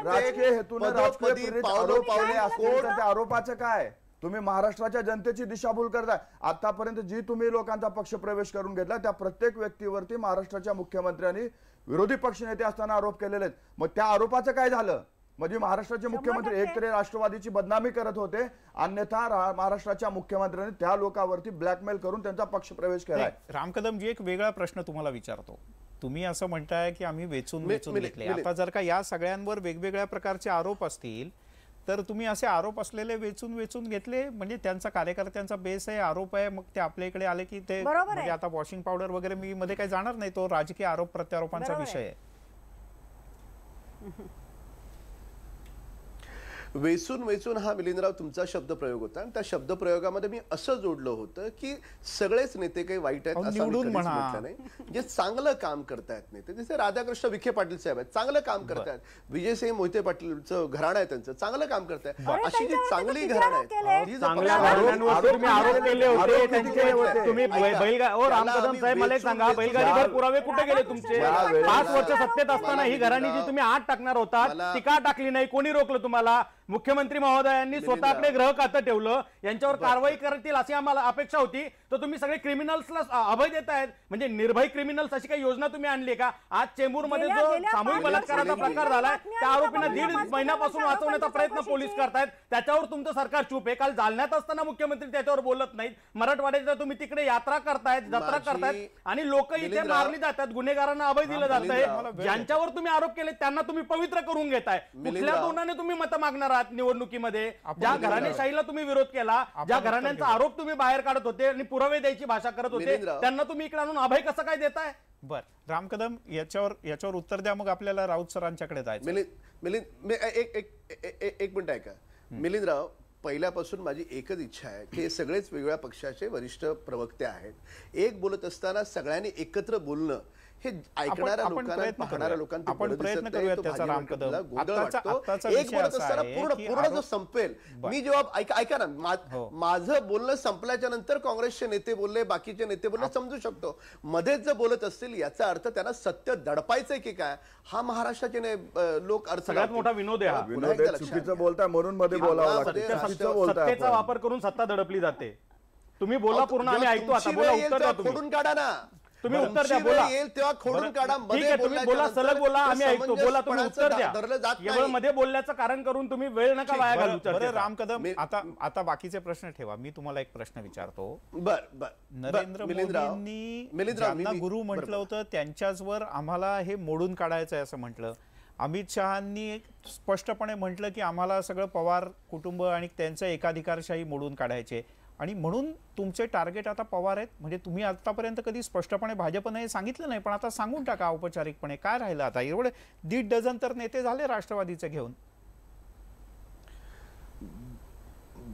राजकीय हेतून आरोप असतील तर त्या आरोपाचं काय? तुम्ही महाराष्ट्राच्या जनतेची दिशाभूल करताय. आतापर्यंत जी तुम्ही लोकांचा पक्ष प्रवेश करून घेतला त्या प्रत्येक व्यक्तीवरती महाराष्ट्राच्या मुख्यमंत्र्यांनी विरोधी पक्षनेते असताना आरोप केलेले आहेत. मग त्या आरोपाचं काय झालं? म्हणजे महाराष्ट्राचे मुख्यमंत्री एकतरी राष्ट्रवादीची बदनामी करत होते, अन्यथा महाराष्ट्राच्या मुख्यमंत्र्यांनी त्या लोकांवरती ब्लॅकमेल करून त्यांचा पक्ष प्रवेश केलाय. राम कदमजी, एक वेगळा प्रश्न तुम्हाला विचारतो. तुम्ही असं म्हणताय की आम्ही वेचून घेतले. आता जर का या सगळ्यांवर वेगवेगळ्या प्रकारचे आरोप असतील तर तुम्ही असे आरोप असलेले वेचून घेतले, म्हणजे त्यांचा कार्यकर्त्यांचा बेस आहे, आरोप आहे, मग ते आपल्या इकडे आले की ते म्हणजे आता वॉशिंग पावडर वगैरे मी मध्ये काही जाणार नाही, तो राजकीय आरोप प्रत्यारोपांचा विषय आहे. वेचून वेचून हा मिलिंदराव तुमचा शब्दप्रयोग होता आणि त्या शब्दप्रयोगामध्ये मी असं जोडलं होतं की सगळेच नेते काही वाईट आहेत असं मी कधीच म्हटलं नाही. जे चांगलं काम करतायत नेते, जसे राधाकृष्ण विखे पाटील साहेब आहेत, चांगलं काम करतायत. विजयसिंह मोहिते पाटीलचं घराणं आहे, त्यांचं चांगलं काम करतायत. अशी जी चांगली घराणं आहेत, चांगल्या घराण्यांवर तुम्ही आरोप केले होते त्यांचे. तुम्ही राम कदम साहेब मला एक सांगा, बैलगाडीवर पुरावे कुठे गेले तुमचे? 5 वर्ष सत्तेत असताना ही घराणी जी तुम्ही आत टाकणार होता ती का टाकली नाही? कोणी रोखलं तुम्हाला? मुख्यमंत्री महोदयांनी स्वतः आपले ग्रह खातं ठेवलं. यांच्यावर कारवाई करतील अशी आम्हाला अपेक्षा होती. तर तुम्ही सगळे क्रिमिनल्सला अभय देत आहेत. म्हणजे निर्भय क्रिमिनल्स अशी काही योजना तुम्ही आणली का? आज चेंबूरमध्ये जो सामूहिक बलात्काराचा प्रकार झालाय त्या आरोपींना 1.5 महिन्यापासून वाचवण्याचा प्रयत्न पोलीस करतायत. त्याच्यावर तुमचं सरकार चूप आहे. काल जालन्यात असताना मुख्यमंत्री त्याच्यावर बोलत नाहीत. मराठवाड्याच्या तुम्ही तिकडे यात्रा करतायत, जत्रा करतायत आणि लोक इथे मारली जातात. गुन्हेगारांना अभय दिलं जात आहे. ज्यांच्यावर तुम्ही आरोप केले त्यांना तुम्ही पवित्र करून घेताय. कुठल्या तोंडाने तुम्ही मतं मागणार आहात निवडणुकीमध्ये? ज्या घराणेशाहीला तुम्ही विरोध केला, ज्या घराण्यांचा आरोप तुम्ही बाहेर काढत होते आणि पुरावे द्यायची भाषा करत होते, त्यांना तुम्मी इकडे आणून अभय कसं काय देताय? बर राम कदम, याच्यावर उत्तर द्या, मग आपल्याला राऊत सरांच्याकडे जायचं. एक मिनिट ऐका मिलिंदराव, पहिल्यापासून माझी एकच इच्छा आहे की हे सगळेच वेगवेगळ्या पक्षाचे वरिष्ठ प्रवक्ते आहेत. एक बोलत असताना सगळ्यांनी एकत्र बोलणं हे ऐकणाऱ्या लोकांना, पाहणाऱ्या लोकांना आपण प्रयत्न करूया त्याचा. राम कदम, एक बोलत असताना पूर्ण जो संपेल. मी जेव्हा ऐका ना, माझं बोलणं संपल्याच्या नंतर काँग्रेसचे नेते बोलले, बाकीचे नेते बोलले, समजू शकतो. मध्येच जर बोलत असतील याचा अर्थ त्यांना सत्य दडपायचंय की काय, हा महाराष्ट्राचे लोक अर्थ. सगळ्यात मोठा विनोद आहे. चुकीचं बोलताय म्हणून मध्ये बोलावं लागतं. सत्तेचा वापर करून सत्ता दडपली जाते. तुम्ही बोला पूर्ण, आम्ही ऐकतो. आता बोला, उत्तर द्या. खोडून काढा ना, तुम्ही उत्तर द्या. बोला, येईल तेव्हा खोडून काढा. ठीक आहे, तुम्ही बोला, सलग बोला, आम्ही ऐकतो. बोला, तुम्ही उत्तर द्या. केवळ मध्ये बोलण्याचं कारण करून तुम्ही वेळ नका वाया घालू. राम कदम, आता बाकीचे प्रश्न ठेवा. मी तुम्हाला एक प्रश्न विचारतो. नरेंद्र मोदींनी ज्यांना गुरु म्हटलं होतं त्यांच्याचवर आम्हाला हे मोडून काढायचं आहे असं म्हटलं. अमित शहांनी स्पष्टपणे म्हटलं की आम्हाला सगळं पवार कुटुंब आणि त्यांचं एकाधिकारशाही मोडून काढायचे आणि म्हणून तुमचे टार्गेट आता पवार आहेत. म्हणजे तुम्ही आतापर्यंत कधी स्पष्टपणे भाजपने सांगितलं नाही, पण आता सांगून टाका औपचारिकपणे. काय राहिलं आता? एवढे 1.5 डझन तर नेते झाले राष्ट्रवादीचे घेऊन.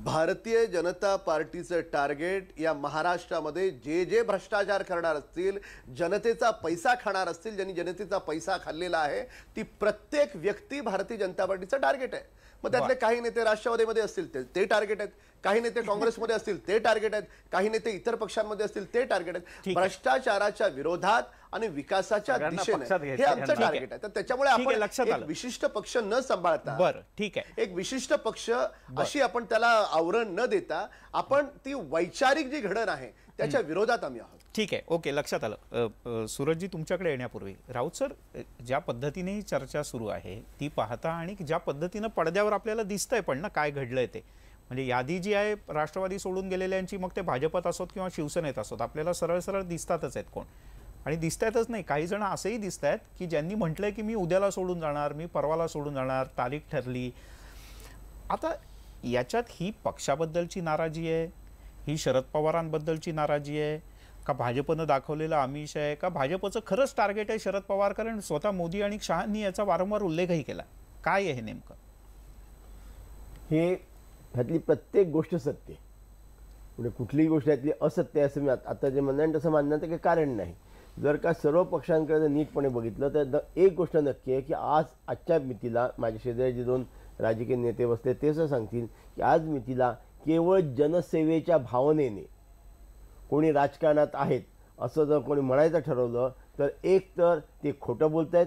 भारतीय जनता पार्टीचं टार्गेट या महाराष्ट्रामध्ये जे जे भ्रष्टाचार करणार असतील, जनतेचा पैसा खाणार असतील, ज्यांनी जनतेचा पैसा खाल्लेला आहे, ती प्रत्येक व्यक्ती भारतीय जनता पार्टीचं टार्गेट आहे. मग त्यातले काही नेते राष्ट्रवादीमध्ये असतील ते टार्गेट आहेत, काही नेते काँग्रेसमध्ये असतील ते टार्गेट आहेत, काही नेते इतर पक्षांमध्ये असतील ते टार्गेट आहेत. भ्रष्टाचाराच्या विरोधात आणि विकासाच्या दिशेने हे आमचं टार्गेट आहे. तर त्याच्यामुळे आपण एक विशिष्ट पक्ष न सांभाळता, बरं ठीक आहे, एक विशिष्ट पक्ष अशी आपण त्याला आवरण न देता आपण ती वैचारिक जी घडण आहे त्याच्या विरोधात आम्ही आहोत. ठीक आहे, ओके, लक्षात आलं. सूरजजी, तुमच्याकडे येण्यापूर्वी राऊत सर, ज्या पद्धतीने ही चर्चा सुरू आहे ती पाहता आणि ज्या पद्धतीनं पडद्यावर आपल्याला दिसतंय पण ना काय घडलंय ते, म्हणजे यादी जी आहे राष्ट्रवादी सोडून गेलेल्यांची, मग ते भाजपात असोत किंवा शिवसेनेत असोत, आपल्याला सरळ सरळ दिसतातच आहेत कोण. आणि दिसतायतच नाही, काही जण असेही दिसत आहेत की ज्यांनी म्हटलंय की मी उद्याला सोडून जाणार, मी परवाला सोडून जाणार, तारीख ठरली. आता याच्यात ही पक्षाबद्दलची नाराजी आहे, ही शरद पवारांबद्दलची नाराजी आहे का भाजपनं दाखवलेलं आमिष आहे, का भाजपचं खरंच टार्गेट आहे शरद पवार? कारण स्वतः मोदी आणि शहांनी याचा वारंवार उल्लेखही केला. काय आहे हे नेमकं? हे ह्यातली प्रत्येक गोष्ट सत्य आहे, म्हणजे कुठलीही गोष्ट यातली असत्य आहे असं मी आता जे म्हणणं तसं मानण्याचं काही कारण नाही. जर का सर्व पक्षांकडे जर नीटपणे बघितलं तर एक गोष्ट नक्की आहे की आजच्या मितीला माझ्या शेजारी जे 2 राजकीय नेते बसले ते असं सांगतील की आज मितीला केवळ जनसेवेच्या भावनेने कोणी राजकारणात आहेत असं जर कोणी म्हणायचं ठरवलं तर एक तर ते खोटं बोलत आहेत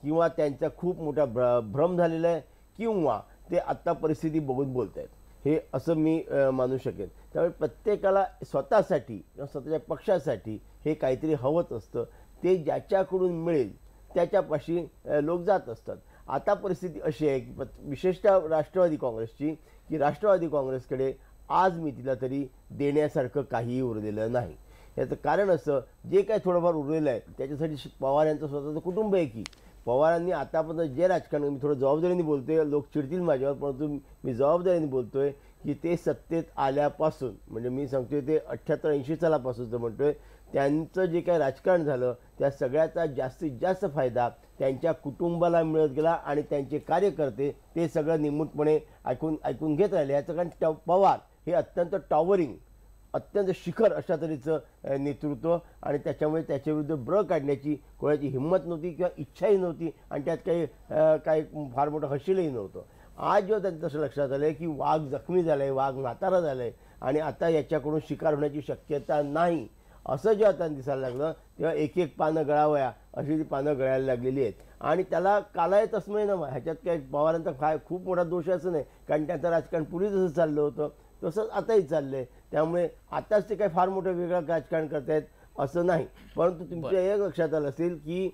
किंवा त्यांचा खूप मोठा भ्रम झालेला आहे किंवा ते आत्ता परिस्थिती बघून बोलत आहेत, हे असं मी मानू शकेन. त्यामुळे प्रत्येकाला स्वतःसाठी किंवा स्वतःच्या पक्षासाठी हे काहीतरी हवंच असतं. ते ज्याच्याकडून मिळेल त्याच्यापाशी लोक जात असतात. आता परिस्थिती अशी आहे की विशेषतः राष्ट्रवादी काँग्रेसची, की राष्ट्रवादी काँग्रेसकडे आज मितीला तरी देण्यासारखं काहीही उरलेलं नाही. याचं कारण असं, जे काय थोडंफार उरलेलं आहे त्याच्यासाठी पवार यांचं स्वतःचं कुटुंब आहे की पवारांनी आतापर्यंत जे राजकारण, मी थोडं जबाबदारीने बोलतोय, लोक चिडतील माझ्यावर, परंतु मी जबाबदारीने बोलतोय की ते सत्तेत आल्यापासून, म्हणजे मी सांगतोय ते 78-80 सालापासूनचं म्हणतोय, त्यांचं जे काही राजकारण झालं त्या सगळ्याचा जास्तीत जास्त फायदा त्यांच्या कुटुंबाला मिळत गेला आणि त्यांचे कार्यकर्ते ते सगळं निमूटपणे ऐकून घेत राहिले. याचं कारण पवार हे अत्यंत टॉवरिंग, अत्यंत शिखर अशा तऱ्हेचं नेतृत्व आणि त्याच्यामुळे त्याच्याविरुद्ध ब्र काढण्याची कोणाची हिंमत नव्हती किंवा इच्छाही नव्हती आणि त्यात काही फार मोठं हशीलही नव्हतं. आज जेव्हा त्यांचं तसं लक्षात आलं की वाघ जखमी झाला आहे, वाघ म्हातारा झाला आहे आणि आता याच्याकडून शिकार होण्याची शक्यता नाही असं जेव्हा त्यांना दिसायला लागलं तेव्हा एक एक पानं गळावया अशी ती पानं गळायला लागलेली आहेत. आणि त्याला कालाय तस्मै न ह्याच्यात काही पवारांचा खूप मोठा दोष असं नाही, कारण त्यांचं राजकारण पूर्वी जसं चाललं होतं तसंच आताही चाललं आहे. त्यामुळे आताच ते काही फार मोठं वेगळं राजकारण करतायत असं नाही. परंतु तुमच्या एक लक्षात आलं असेल की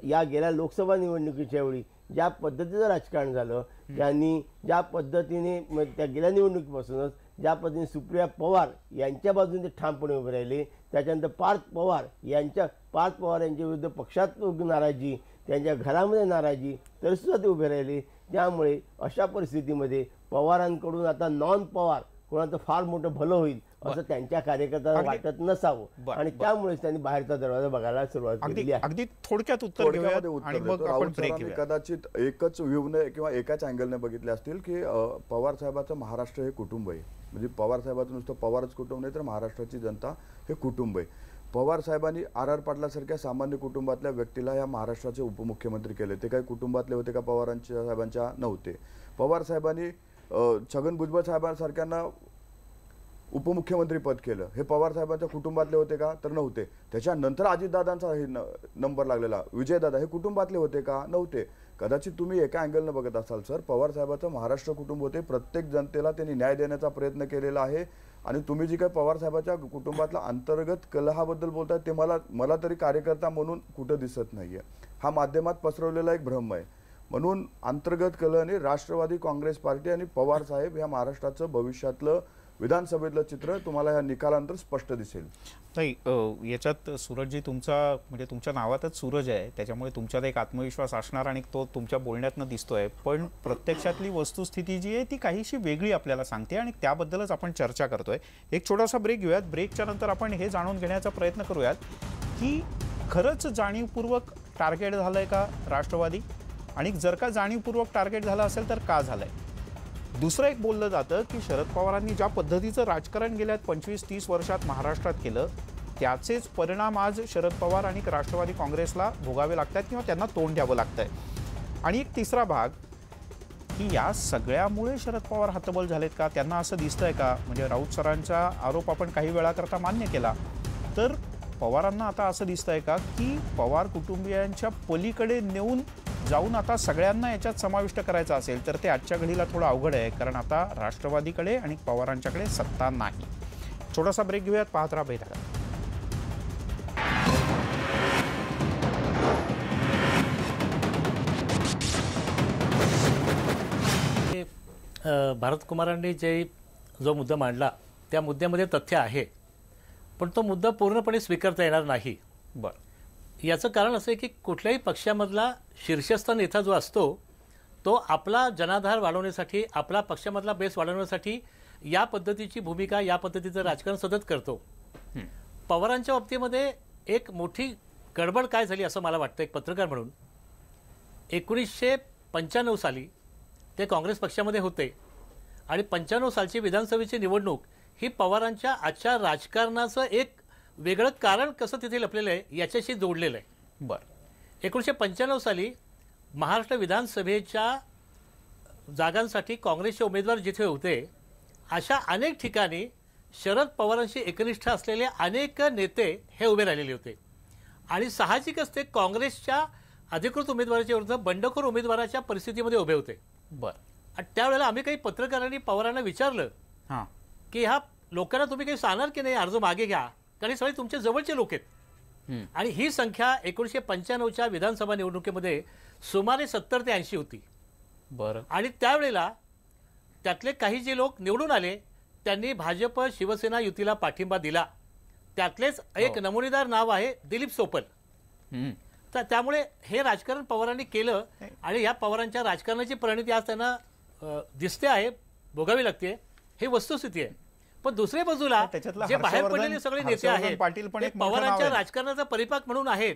या गेल्या लोकसभा निवडणुकीच्या वेळी ज्या पद्धतीचं राजकारण झालं, त्यांनी ज्या पद्धतीने त्या गेल्या निवडणुकीपासूनच ज्या पद्धतीने सुप्रिया पवार यांच्या बाजूने ते ठामपणे उभे राहिले, त्याच्यानंतर पार्थ पवार यांच्या विरुद्ध पक्षात नाराजी, त्यांच्या घरामध्ये नाराजी, तरीसुद्धा ते उभे राहिले. त्यामुळे अशा परिस्थितीमध्ये पवारांकडून आता नॉन पवार कोणाचं फार मोठं भलं होईल असं त्यांच्या कार्यकर्त्यांना वाटत नसावं आणि त्यामुळेच त्यांनी बाहेरचा दरवाजा बघायला सुरुवात केली आहे. अगदी थोडक्यात उत्तर घेऊयात आणि मग आपण ब्रेक राऊत घेऊया. कदाचित एकच व्ह्यूने किंवा एकाच अँगलने बघितले असतील की पवार साहेबाचं महाराष्ट्र हे कुटुंब आहे. म्हणजे पवार साहेबाचं नुसतं पवारच कुटुंब नाही तर महाराष्ट्राची जनता हे कुटुंब आहे. पवार साहेबांनी आर पाटलासारख्या सामान्य कुटुंबातल्या व्यक्तीला या महाराष्ट्राचे उपमुख्यमंत्री केले. ते काही कुटुंबातले होते का पवारांच्या साहेबांच्या नव्हते. पवार साहेबांनी छगन भुजबळ साहेबांसारख्यांना उपमुख्यमंत्री पद केलं. हे पवार साहेबांच्या कुटुंबातले होते का तर नव्हते. त्याच्यानंतर अजितदादांचा नंबर लागलेला विजयदादा हे कुटुंबातले होते का नव्हते. कदाचित तुम्ही एका अँगलनं बघत असाल सर, पवार साहेबाचं महाराष्ट्र कुटुंब होते. प्रत्येक जनतेला त्यांनी न्याय देण्याचा प्रयत्न केलेला आहे. आणि तुम्ही जी काही पवार साहेबाच्या कुटुंबातला अंतर्गत कलहाबद्दल बोलताय ते मला तरी कार्यकर्ता म्हणून कुठं दिसत नाहीये. हा माध्यमात पसरवलेला एक भ्रम आहे. म्हणून अंतर्गत कलहाने राष्ट्रवादी काँग्रेस पार्टी आणि पवार साहेब या महाराष्ट्राचं भविष्यातलं विधानसभेतलं चित्र तुम्हाला या निकालानंतर स्पष्ट दिसेल. नाही, याच्यात सूरजजी म्हणजे तुमच्या नावातच सूरज आहे, त्याच्यामुळे तुमच्यात एक आत्मविश्वास असणार आणि तो तुमच्या बोलण्यातनं दिसतोय. पण प्रत्यक्षातली वस्तुस्थिती जी आहे ती काहीशी वेगळी आपल्याला सांगते आणि त्याबद्दलच आपण चर्चा करतोय. एक छोटासा ब्रेक घेऊयात. ब्रेकच्या नंतर आपण हे जाणून घेण्याचा प्रयत्न करूयात की खरंच जाणीवपूर्वक टार्गेट झालंय का राष्ट्रवादी, आणि जर का जाणीवपूर्वक टार्गेट झालं असेल तर का झालंय. दुसरं एक बोललं जातं की शरद पवारांनी ज्या पद्धतीचं राजकारण गेल्या 25-30 वर्षात महाराष्ट्रात केलं त्याचेच परिणाम आज शरद पवार आणि राष्ट्रवादी काँग्रेसला भोगावे लागतात किंवा त्यांना तोंड द्यावं लागतंय. आणि एक तिसरा भाग की या सगळ्यामुळे शरद पवार हतबल झालेत का, त्यांना असं दिसतंय का. म्हणजे राऊत सरांचा आरोप आपण काही वेळाकरता मान्य केला, तर पवारांना आता असं दिसतंय का की पवार कुटुंबियांच्या पलीकडे नेऊन जाऊन आता सगळ्यांना याच्यात समाविष्ट करायचं असेल तर ते आजच्या घडीला थोडं अवघड आहे, कारण आता राष्ट्रवादीकडे आणि पवारांच्याकडे सत्ता नाही. छोटासा ब्रेक घेऊयात, पाहत राहा बेधागा. भारत कुमारांनी जो मुद्दा मांडला त्या मुद्द्यामध्ये तथ्य आहे, पण तो मुद्दा पूर्णपणे स्वीकारता येणार नाही. बरं, याचं कारण असं आहे की कुठल्याही पक्षामधला शीर्षस्थ नेता जो असतो तो आपला जनाधार वाढवण्यासाठी, आपला पक्षामधला बेस वाढवण्यासाठी या पद्धतीची भूमिका, या पद्धतीचं राजकारण सतत करतो. पवारांच्या बाबतीमध्ये एक मोठी गडबड काय झाली असं मला वाटतं एक पत्रकार म्हणून. 1995 साली ते काँग्रेस पक्षामध्ये होते आणि 95 सालची विधानसभेची निवडणूक ही पवारांच्या आजच्या राजकारणाचं एक वेगळं कारण कसं तिथे लपलेलं आहे याच्याशी जोडलेलं आहे. बरं, 1995 साली महाराष्ट्र विधानसभेच्या जागांसाठी काँग्रेसचे उमेदवार जिथे होते अशा अनेक ठिकाणी शरद पवारांशी एकनिष्ठ असलेले अनेक नेते हे उभे राहिलेले होते आणि साहजिकच ते काँग्रेसच्या अधिकृत उमेदवाराच्या विरुद्ध बंडखोर उमेदवाराच्या परिस्थितीमध्ये उभे होते. बरं. आणि त्यावेळेला आम्ही काही पत्रकारांनी पवारांना विचारलं की ह्या लोकांना तुम्ही काही सांगणार की नाही, अर्ज मागे घ्या, कारण हे सगळे तुमच्या जवळचे लोक आहेत. आणि ही संख्या 1995च्या विधानसभा निवडणुकीमध्ये सुमारे 70 ते 80 होती. बरं. आणि त्यावेळेला त्यातले काही जे लोक निवडून आले त्यांनी भाजप शिवसेना युतीला पाठिंबा दिला. त्यातलेच एक नमुनेदार नाव आहे दिलीप सोपल. तर त्यामुळे हे राजकारण पवारांनी केलं आणि या पवारांच्या राजकारणाची परिणती आज त्यांना दिसते आहे, भोगावी लागते, ही वस्तुस्थिती आहे. पण दुसऱ्या बाजूला त्याच्यातला जे बाहेर हर्षवर्धन- पडलेले सगळे नेते हर्षवर्धन आहेत पाटील पण ते एक मोठं नाव पवारांच्या आहे. राजकारणाचा परिपाक म्हणून आहेत.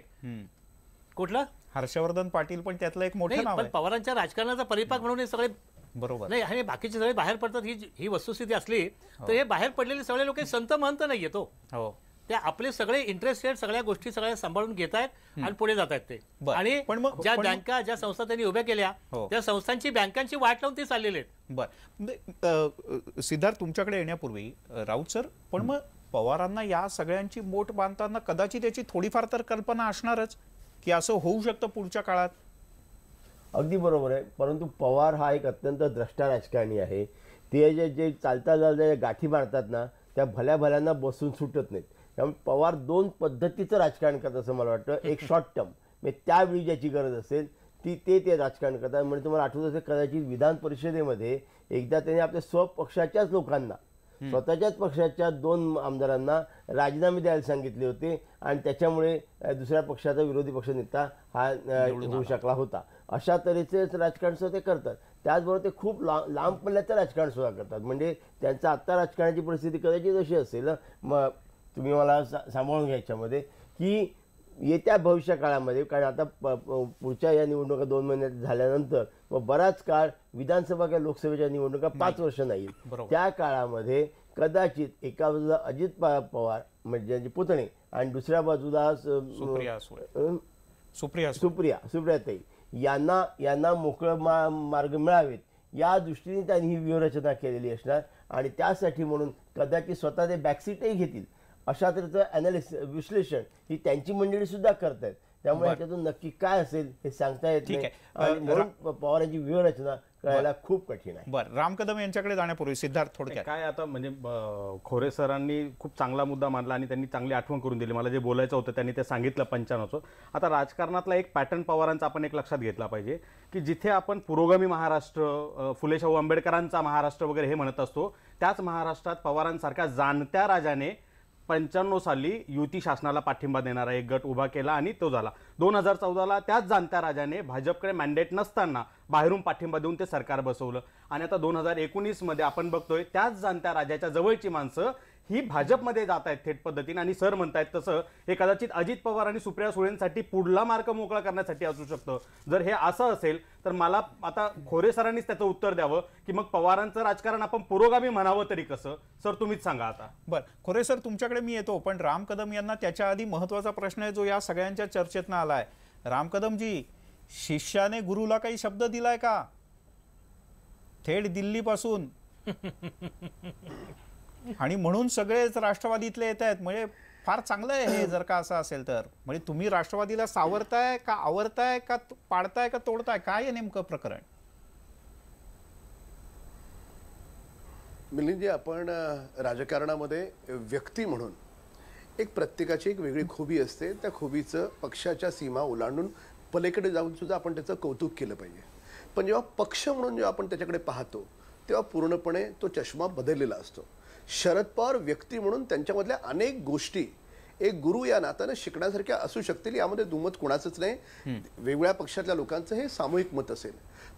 कुठला हर्षवर्धन पाटील पण त्यातलं एक मोठं नाही, नाव पण आहे. पवारांच्या राजकारणाचा परिपाक म्हणून हे सगळे बरोबर. नाही आणि बाकीचे सगळे बाहेर पडतात ही वस्तुस्थिती असली तर हे बाहेर पडलेले सगळे लोक संत महंत नाही येतो. हो ते आपले सगळे इंटरेस्टेड सगळ्या गोष्टी सगळ्या सांभाळून घेत आहेत आणि पुढे जात आहेत ते. बरं. आणि पण मग- ज्या पण- बँका ज्या संस्था त्यांनी उभ्या केल्या हो. त्या संस्थांची बँकांची वाट लावून ते चाललेले आहेत. बर सिद्धार्थ तुमच्याकडे येण्यापूर्वी राऊत सर, पण मग पवारांना या सगळ्यांची मोठ बांधताना कदाचित याची थोडीफार तर कल्पना असणारच की असं होऊ शकतं पुढच्या काळात. अगदी बरोबर आहे, परंतु पवार हा एक अत्यंत द्रष्टा राजकारणी आहे. ते जे चालता चालता गाठी मारतात ना त्या भल्या भल्यांना बसून सुटत नाहीत. त्यामुळे पवार दोन पद्धतीचं राजकारण करतात असं मला वाटतं. एक शॉर्ट टर्म म्हणजे त्यावेळी ज्याची गरज असेल ते राजकारण करतात. म्हणजे तुम्हाला आठवत असेल कदाचित विधान परिषदेमध्ये एकदा त्यांनी आपल्या स्वपक्षाच्याच लोकांना स्वतःच्याच पक्षाच्या 2 आमदारांना राजीनामे द्यायला सांगितले होते आणि त्याच्यामुळे दुसऱ्या पक्षाचा विरोधी पक्षनेता हा होऊ शकला होता. अशा तऱ्हेचे राजकारण सुद्धा ते करतात. त्याचबरोबर ते खूप लांब पल्ल्याचं राजकारण सुद्धा करतात. म्हणजे त्यांचं आत्ता राजकारणाची परिस्थिती कदाचित अशी असेल, मग तुम्ही मला सांभाळून घ्यायच्यामध्ये की येत्या भविष्य काळामध्ये, कारण आता पुढच्या या निवडणुका 2 महिन्यात झाल्यानंतर मग बराच काळ विधानसभा किंवा लोकसभेच्या निवडणुका 5 वर्ष नाही. त्या काळामध्ये कदाचित एका बाजूला अजित पवार म्हणजे ज्यांचे पुतणे आणि दुसऱ्या बाजूला सुप्रियाताई यांना मोकळं मार्ग मिळावेत या दृष्टीने त्यांनी ही व्यूहरचना केलेली असणार. आणि त्यासाठी म्हणून कदाचित स्वतः ते बॅकसीटही घेतील अशा तऱ्हेचं विश्लेषण ही त्यांची मंडळी सुद्धा करतायत. त्यामुळे ह्याच्यातून नक्की काय असेल हे सांगता येत नाही आणि म्हणून पवारांची व्यूहरचना कळायला खूप कठीण आहे. बरं, राम कदम यांच्याकडे जाण्यापूर्वी सिद्धार्थ थोडक्यात काय आता म्हणजे खोरे सरांनी खूप चांगला मुद्दा मांडला आणि त्यांनी चांगली आठवण करून दिली. मला जे बोलायचं होतं त्यांनी ते सांगितलं 95चं. आता राजकारणातला एक पॅटर्न पवारांचा आपण एक लक्षात घेतला पाहिजे की जिथे आपण पुरोगामी महाराष्ट्र, फुले शाहू आंबेडकरांचा महाराष्ट्र वगैरे हे म्हणत असतो, त्याच महाराष्ट्रात पवारांसारख्या जाणत्या राजाने 95 साली युती शासनाला पाठिंबा देणारा एक गट उभा केला आणि तो झाला. 2014ला त्याच जाणत्या राजाने भाजपकडे मॅन्डेट नसताना बाहेरून पाठिंबा देऊन ते सरकार बसवलं. आणि आता 2019 मध्ये आपण बघतोय त्याच जाणत्या राजाच्या जवळची माणसं ही भाजपमध्ये जात आहेत थेट पद्धतीने. आणि सर म्हणतायत तसं हे कदाचित अजित पवार आणि सुप्रिया सुळेंसाठी पुढला मार्ग मोकळा करण्यासाठी असू शकतं. जर हे असं असेल तर मला आता खोरे सरांनीच त्याचं उत्तर द्यावं की मग पवारांचं राजकारण आपण पुरोगामी म्हणावं तरी कसं. सर तुम्हीच सांगा आता. बरं खोरे सर, तुमच्याकडे मी येतो, पण राम कदम यांना त्याच्या आधी महत्वाचा प्रश्न आहे जो या सगळ्यांच्या चर्चेतनं आलाय. राम कदमजी, शिष्याने गुरुला काही शब्द दिलाय का थेट दिल्लीपासून? आणि म्हणून सगळेच राष्ट्रवादीतले येत आहेत. म्हणजे फार चांगलं आहे हे जर का असं असेल तर. म्हणजे तुम्ही राष्ट्रवादीला सावरताय का आवरताय का पाडताय का तोडताय, काय आहे नेमकं प्रकरण? मिलिंदजी, आपण राजकारणामध्ये व्यक्ती म्हणून प्रत्येकाची एक वेगळी खूबी असते. त्या खूबीचं पक्षाच्या सीमा ओलांडून पलीकडे जाऊन सुद्धा आपण त्याचं कौतुक केलं पाहिजे. पण जेव्हा पक्ष म्हणून जेव्हा आपण त्याच्याकडे पाहतो तेव्हा पूर्णपणे तो चष्मा बदललेला असतो. शरद पवार व्यक्ती म्हणून त्यांच्यामधल्या अनेक गोष्टी एक गुरु या नात्याने शिकण्यासारख्या असू शकतील, यामध्ये दुमत कुणाचंच नाही. वेगवेगळ्या पक्षातल्या लोकांचं हे सामूहिक मत असेल.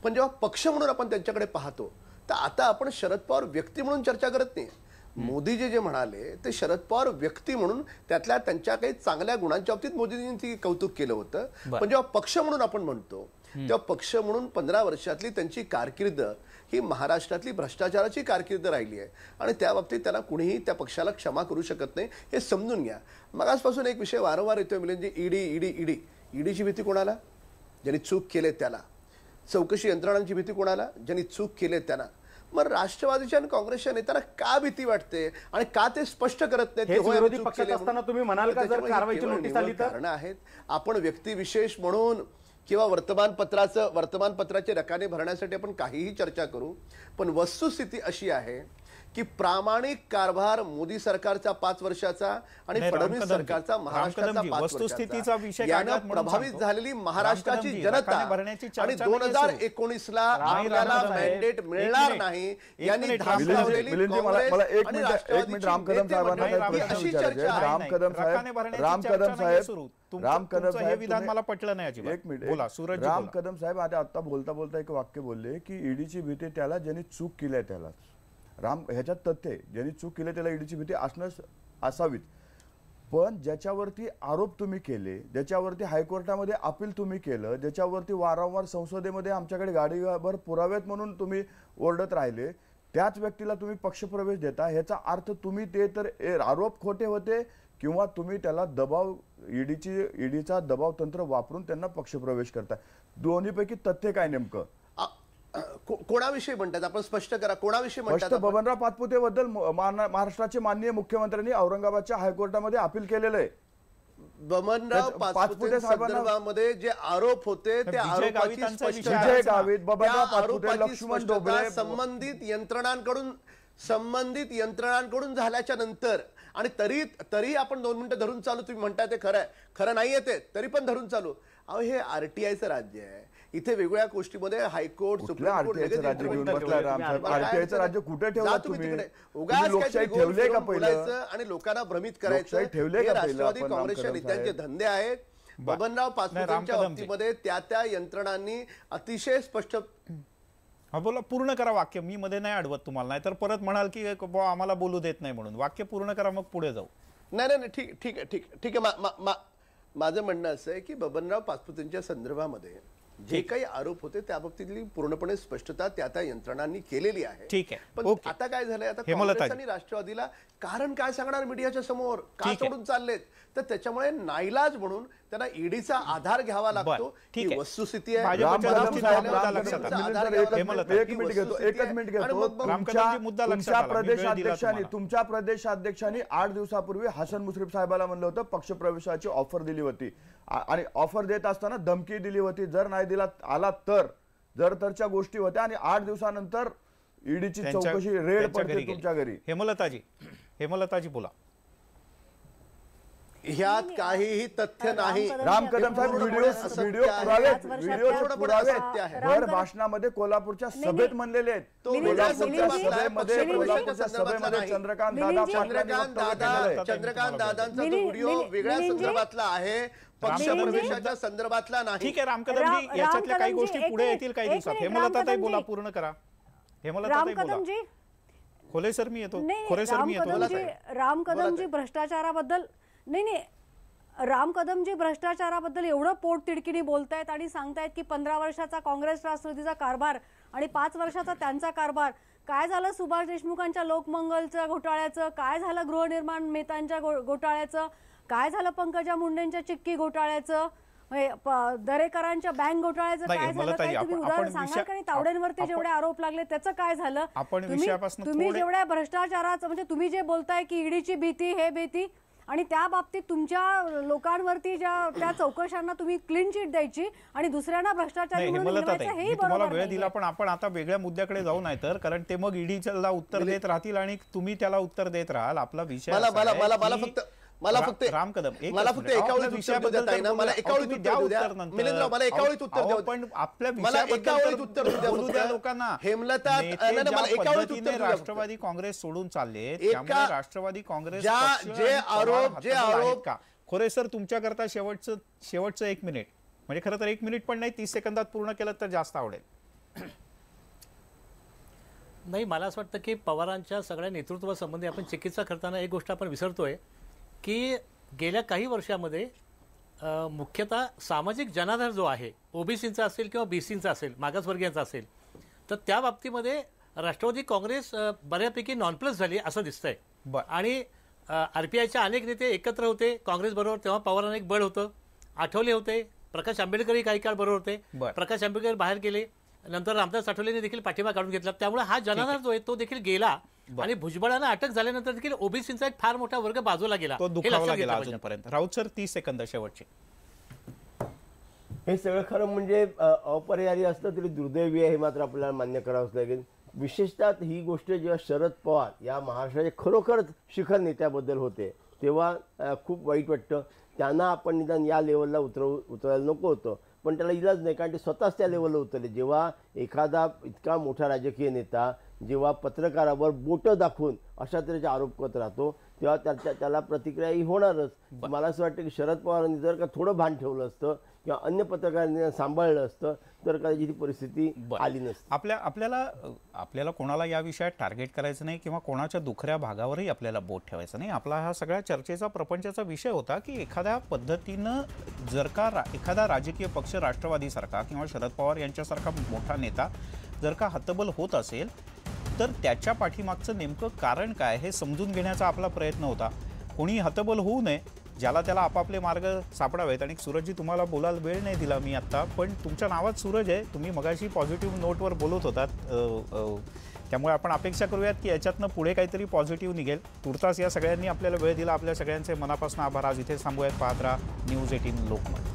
पण जेव्हा पक्ष म्हणून आपण त्यांच्याकडे पाहतो तर आता आपण शरद पवार व्यक्ती म्हणून चर्चा करत नाही. मोदीजी जे म्हणाले ते शरद पवार व्यक्ती म्हणून त्यातल्या त्यांच्या काही चांगल्या गुणांच्या बाबतीत मोदीजींनी कौतुक केलं होतं. पण जेव्हा पक्ष म्हणून आपण म्हणतो तेव्हा पक्ष म्हणून 15 वर्षातली त्यांची कारकीर्द ही महाराष्ट्रातली भ्रष्टाचाराची कारकीर्द राहिली आहे आणि त्या बाबतीत त्याला कुणीही त्या पक्षाला क्षमा करू शकत नाही, हे समजून घ्या. मगासपासून एक विषय वारंवार येतोय मिलिंदजी, ईडीची भीती कोणाला? ज्यांनी चूक केले त्याला. चौकशी यंत्रणांची भीती कोणाला? ज्यांनी चूक केले त्यांना. मग राष्ट्रवादीच्या आणि काँग्रेसच्या नेत्यांना का भीती वाटते आणि का ते स्पष्ट करत नाहीत? विरोधी पक्षात असताना तुम्ही म्हणाल का जर कारवाईची नोटीस आली तर? कारण आहेत. आपण व्यक्तिविशेष म्हणून किंवा वर्तमानपत्राचे रकाने भरण्यासाठी आपण काहीही चर्चा करू, पण वस्तुस्थिती अशी आहे की प्रामाणिक कारभार मोदी सरकारचा 5 वर्षाचा आणि फडणवीस सरकारचा महाराष्ट्राचा 5 वर्षाचा यानं प्रभावित झालेली महाराष्ट्राची जनता आणि 2019ला आपल्याला मॅन्डेट मिळणार नाही यांनी धाक लावलेली काँग्रेस आणि राष्ट्रवादीची अशी चर्चा राम कदम साहेब हे विधान मला पटलं नाही अजिबात. एक मिनिट बोला सूरज. राम कदम साहेब आता बोलता एक वाक्य बोलले की ईडीची भीती त्याला ज्यांनी चूक केली त्याला. ह्याच्यात तथ्य आहे, ज्यांनी चूक केली त्याला ईडीची भीती असावीच. पण ज्याच्यावरती आरोप तुम्ही केले, ज्याच्यावरती हायकोर्टामध्ये अपील तुम्ही केलं, ज्याच्यावरती वारंवार संसदेमध्ये आमच्याकडे गाडीभर पुरावेत म्हणून तुम्ही ओरडत राहिले, त्याच व्यक्तीला तुम्ही पक्षप्रवेश देता. ह्याचा अर्थ तुम्ही ते तर आरोप खोटे होते किंवा तुम्ही त्याला दबाव ईडीचा दबाव तंत्र वापरून त्यांना पक्षप्रवेश करताय. दोन्हीपैकी तथ्य काय नेमकं? कोणाविषयी म्हणतात आपण स्पष्ट करा, कोणाविषयी म्हणतात? बबनराव पाचपुतेबद्दल महाराष्ट्राचे माननीय मुख्यमंत्र्यांनी औरंगाबादच्या हायकोर्टामध्ये अपील केलेलं आहे. बबनराव पाचपुते संदर्भामध्ये जे आरोप होते ते आरोपाची संबंधित यंत्रणांकडून झाल्याच्या नंतर आणि तरी आपण 2 मिनिटं धरून चालू. तुम्ही म्हणताय ते खरं नाहीये ते, तरी पण धरून चालू. अहो हे आरटीआयचं राज्य आहे. इथे वेगवेगळ्या गोष्टीमध्ये हायकोर्ट, सुप्रीम कोर्ट राज्य कुठे ठेवलं तुम्ही? लोकशाही ठेवले का पहिलं आणि लोकांना भ्रमित करायचं ठेवले का? राष्ट्रवादी काँग्रेसच्या नेत्यांचे धंदे आहेत. बबनराव पाचपुतेंच्या बाबतीमध्ये त्या यंत्रणांनी अतिशय स्पष्ट. हा बोला, पूर्ण करा वाक्य. मी मध्ये नाही अडवत तुम्हाला, नाही तर परत म्हणाल की आम्हाला बोलू देत नाही म्हणून. वाक्य पूर्ण करा, मग पुढे जाऊ. नाही ठीक आहे. माझं म्हणणं असं आहे की बबनराव पाचपुतेंच्या संदर्भामध्ये जे काही आरोप होते त्या बाबतीतली पूर्णपणे स्पष्टता त्या यंत्रणांनी केलेली आहे. ठीक आहे. पण आता काय झालंय, आता काँग्रेस आणि राष्ट्रवादीला कारण काय सांगणार मीडियाच्या समोर? का सोडून चाललेत? तर त्याच्यामुळे नाईलाज म्हणून त्यांना ईडीचा आधार घ्यावा लागतो. ही वस्तुस्थिती आहे. एकच मिनिट घेतो. तुमच्या प्रदेशाध्यक्षांनी 8 दिवसापूर्वी हसन मुश्रीफ साहेबाला म्हणलं होतं पक्षप्रवेशाची ऑफर दिली होती आणि ऑफर देत असताना धमकी दिली होती, जर नाही दिला आला तर तरच्या गोष्टी होत्या. आणि 8 दिवसानंतर ईडीची चौकशी रेड पडते तुमच्या घरी. हेमलताजी बोला. ह्यात काहीही तथ्य नाही. राम कदम साहेब व्हिडिओ पुरावे भाषणामध्ये कोल्हापूरच्या सभेत म्हणलेले आहेत. चंद्रकांत दादांचा व्हिडिओ वेगळ्या संदर्भातला आहे, पक्षप्रवेशाच्या संदर्भातला नाही. ठीक आहे राम कदमजी, याच्यातल्या काही गोष्टी पुढे येतील काही दिवसात. हेमलताताई बोला, पूर्ण करा. हेमलताताई बोला. खोले सर मी येतो. राम कदमजी भ्रष्टाचाराबद्दल राम कदमजी भ्रष्टाचाराबद्दल एवढं पोट तिडकीने बोलतायत आणि सांगतायत की 15 वर्षाचा काँग्रेस राष्ट्रवादीचा कारभार आणि 5 वर्षाचा त्यांचा कारभार. काय झालं सुभाष देशमुखांच्या लोकमंगलच्या घोटाळ्याचं? काय झालं गृहनिर्माण मेहतांच्या घोटाळ्याचं? काय झालं पंकजा मुंडेंच्या चिक्की घोटाळ्याचं? दरेकरांच्या बँक घोटाळ्याचं काय झालं? काय तुम्ही उदाहरण सांगाल का? तावडेंवरती जेवढे आरोप लागले त्याचं काय झालं? तुम्ही जेवढ्या भ्रष्टाचाराचं म्हणजे तुम्ही जे बोलताय की ईडीची भीती, हे भीती, आणि त्या बाबतीत तुमच्या लोकांवरती त्या चौकशांना तुम्ही क्लीन चिट द्यायची आणि दुसऱ्यांना भ्रष्टाचारी तुम्हाला वेळ दिला. पण आपण आता वेगळ्या मुद्द्याकडे जाऊ, नाही तर कारण ते मग ईडीला उत्तर देत राहतील आणि तुम्ही त्याला उत्तर देत राहाल. आपला विषय मला फक्त राम कदम मला फक्त एकावळीत उत्तर देता येईल. मला एकावळीत उत्तर द्या मिलिंदराव, मला एकावळीत उत्तर देऊ पण आपल्या मला एकावळीत उत्तर द्या लोकांना. हेमलता मला एकावळीत उत्तर. राष्ट्रवादी काँग्रेस सोडून चालले, त्यामुळे राष्ट्रवादी काँग्रेस जे आरोप का खोरे सर तुमच्याकरता शेवटचं 1 मिनिट, म्हणजे खरं तर 1 मिनिट पण नाही, 30 सेकंदात पूर्ण केलं तर जास्त आवडेल. नाही, मला असं वाटतं की पवारांच्या सगळ्या नेतृत्वासंबंधी आपण चिकित्सा करताना एक गोष्ट आपण विसरतोय की गेल्या काही वर्षामध्ये मुख्यतः सामाजिक जनाधार जो आहे, ओबीसींचा असेल किंवा बीसींचा असेल, मागासवर्गीयांचा असेल, तर त्या बाबतीमध्ये राष्ट्रवादी काँग्रेस बऱ्यापैकी नॉनप्लस झाली असं दिसतंय. आणि आरपीआयचे अनेक नेते एकत्र होते काँग्रेसबरोबर, तेव्हा पवारांना एक बळ होतं. आठवले होते, प्रकाश आंबेडकरही काही काळ बरोबर होते. प्रकाश आंबेडकर बाहेर गेले, नंतर रामदास आठवलेंनी देखील पाठिंबा काढून घेतला. त्यामुळे हा जनाधार जो आहे तो देखील गेला आणि भुजबळांना अटक झाल्यानंतर देखील ओबीसींचा एक फार मोठा वर्ग बाजूला गेला. तो दुखावला गेला अजूनपर्यंत. राऊत सर 30 सेकंद शेवटचे. हे सगळं खरं म्हणजे अपरिहार्य असलं तरी दुर्दैवी आहे, हे मात्र आपल्याला मान्य करावंच लागेल. विशेषतः ही गोष्ट जेव्हा शरद पवार या महाराष्ट्राचे खरोखरच शिखर नेत्याबद्दल होते तेव्हा खूप वाईट वाटतं. त्यांना आपण निदान या लेवलला उतरायला नको होतं, पण त्याला इलाज नाही, कारण ते स्वतःच त्या लेवलला उतरले. जेव्हा एखादा इतका मोठा राजकीय नेता जेव्हा पत्रकारावर बोटं दाखवून अशा तऱ्हेचे आरोप करत राहतो तेव्हा त्याला प्रतिक्रियाही होणारच. मला असं वाटतं की शरद पवारांनी जर का थोडं भान ठेवलं असतं किंवा अन्य पत्रकारांनी सांभाळलं असतं तर कदाचित ही परिस्थिती आली नसती. आपल्याला कोणाला या विषयात टार्गेट करायचं नाही किंवा कोणाच्या दुखऱ्या भागावरही आपल्याला बोट ठेवायचं नाही. आपला हा सगळ्या चर्चेचा प्रपंचाचा विषय होता की एखाद्या पद्धतीनं जर का एखादा राजकीय पक्ष राष्ट्रवादीसारखा किंवा शरद पवार यांच्यासारखा मोठा नेता जर का हतबल होत असेल तर त्याच्या पाठीमागचं नेमकं कारण काय हे समजून घेण्याचा आपला प्रयत्न होता. कोणी हतबल होऊ नये, ज्याला त्याला आपापले मार्ग सापडावेत. आणि सूरजजी तुम्हाला बोलायला वेळ नाही दिला मी आत्ता, पण तुमच्या नावात सूरज आहे, तुम्ही मगाशी पॉझिटिव्ह नोटवर बोलत होतात, त्यामुळे आपण अपेक्षा करूयात की याच्यातनं पुढे काहीतरी पॉझिटिव्ह निघेल. तुर्तास या सगळ्यांनी आपल्याला वेळ दिला, आपल्या सगळ्यांचे मनापासून आभार. आज इथे थांबूयात. पाहत राहा न्यूज 18 लोकमत.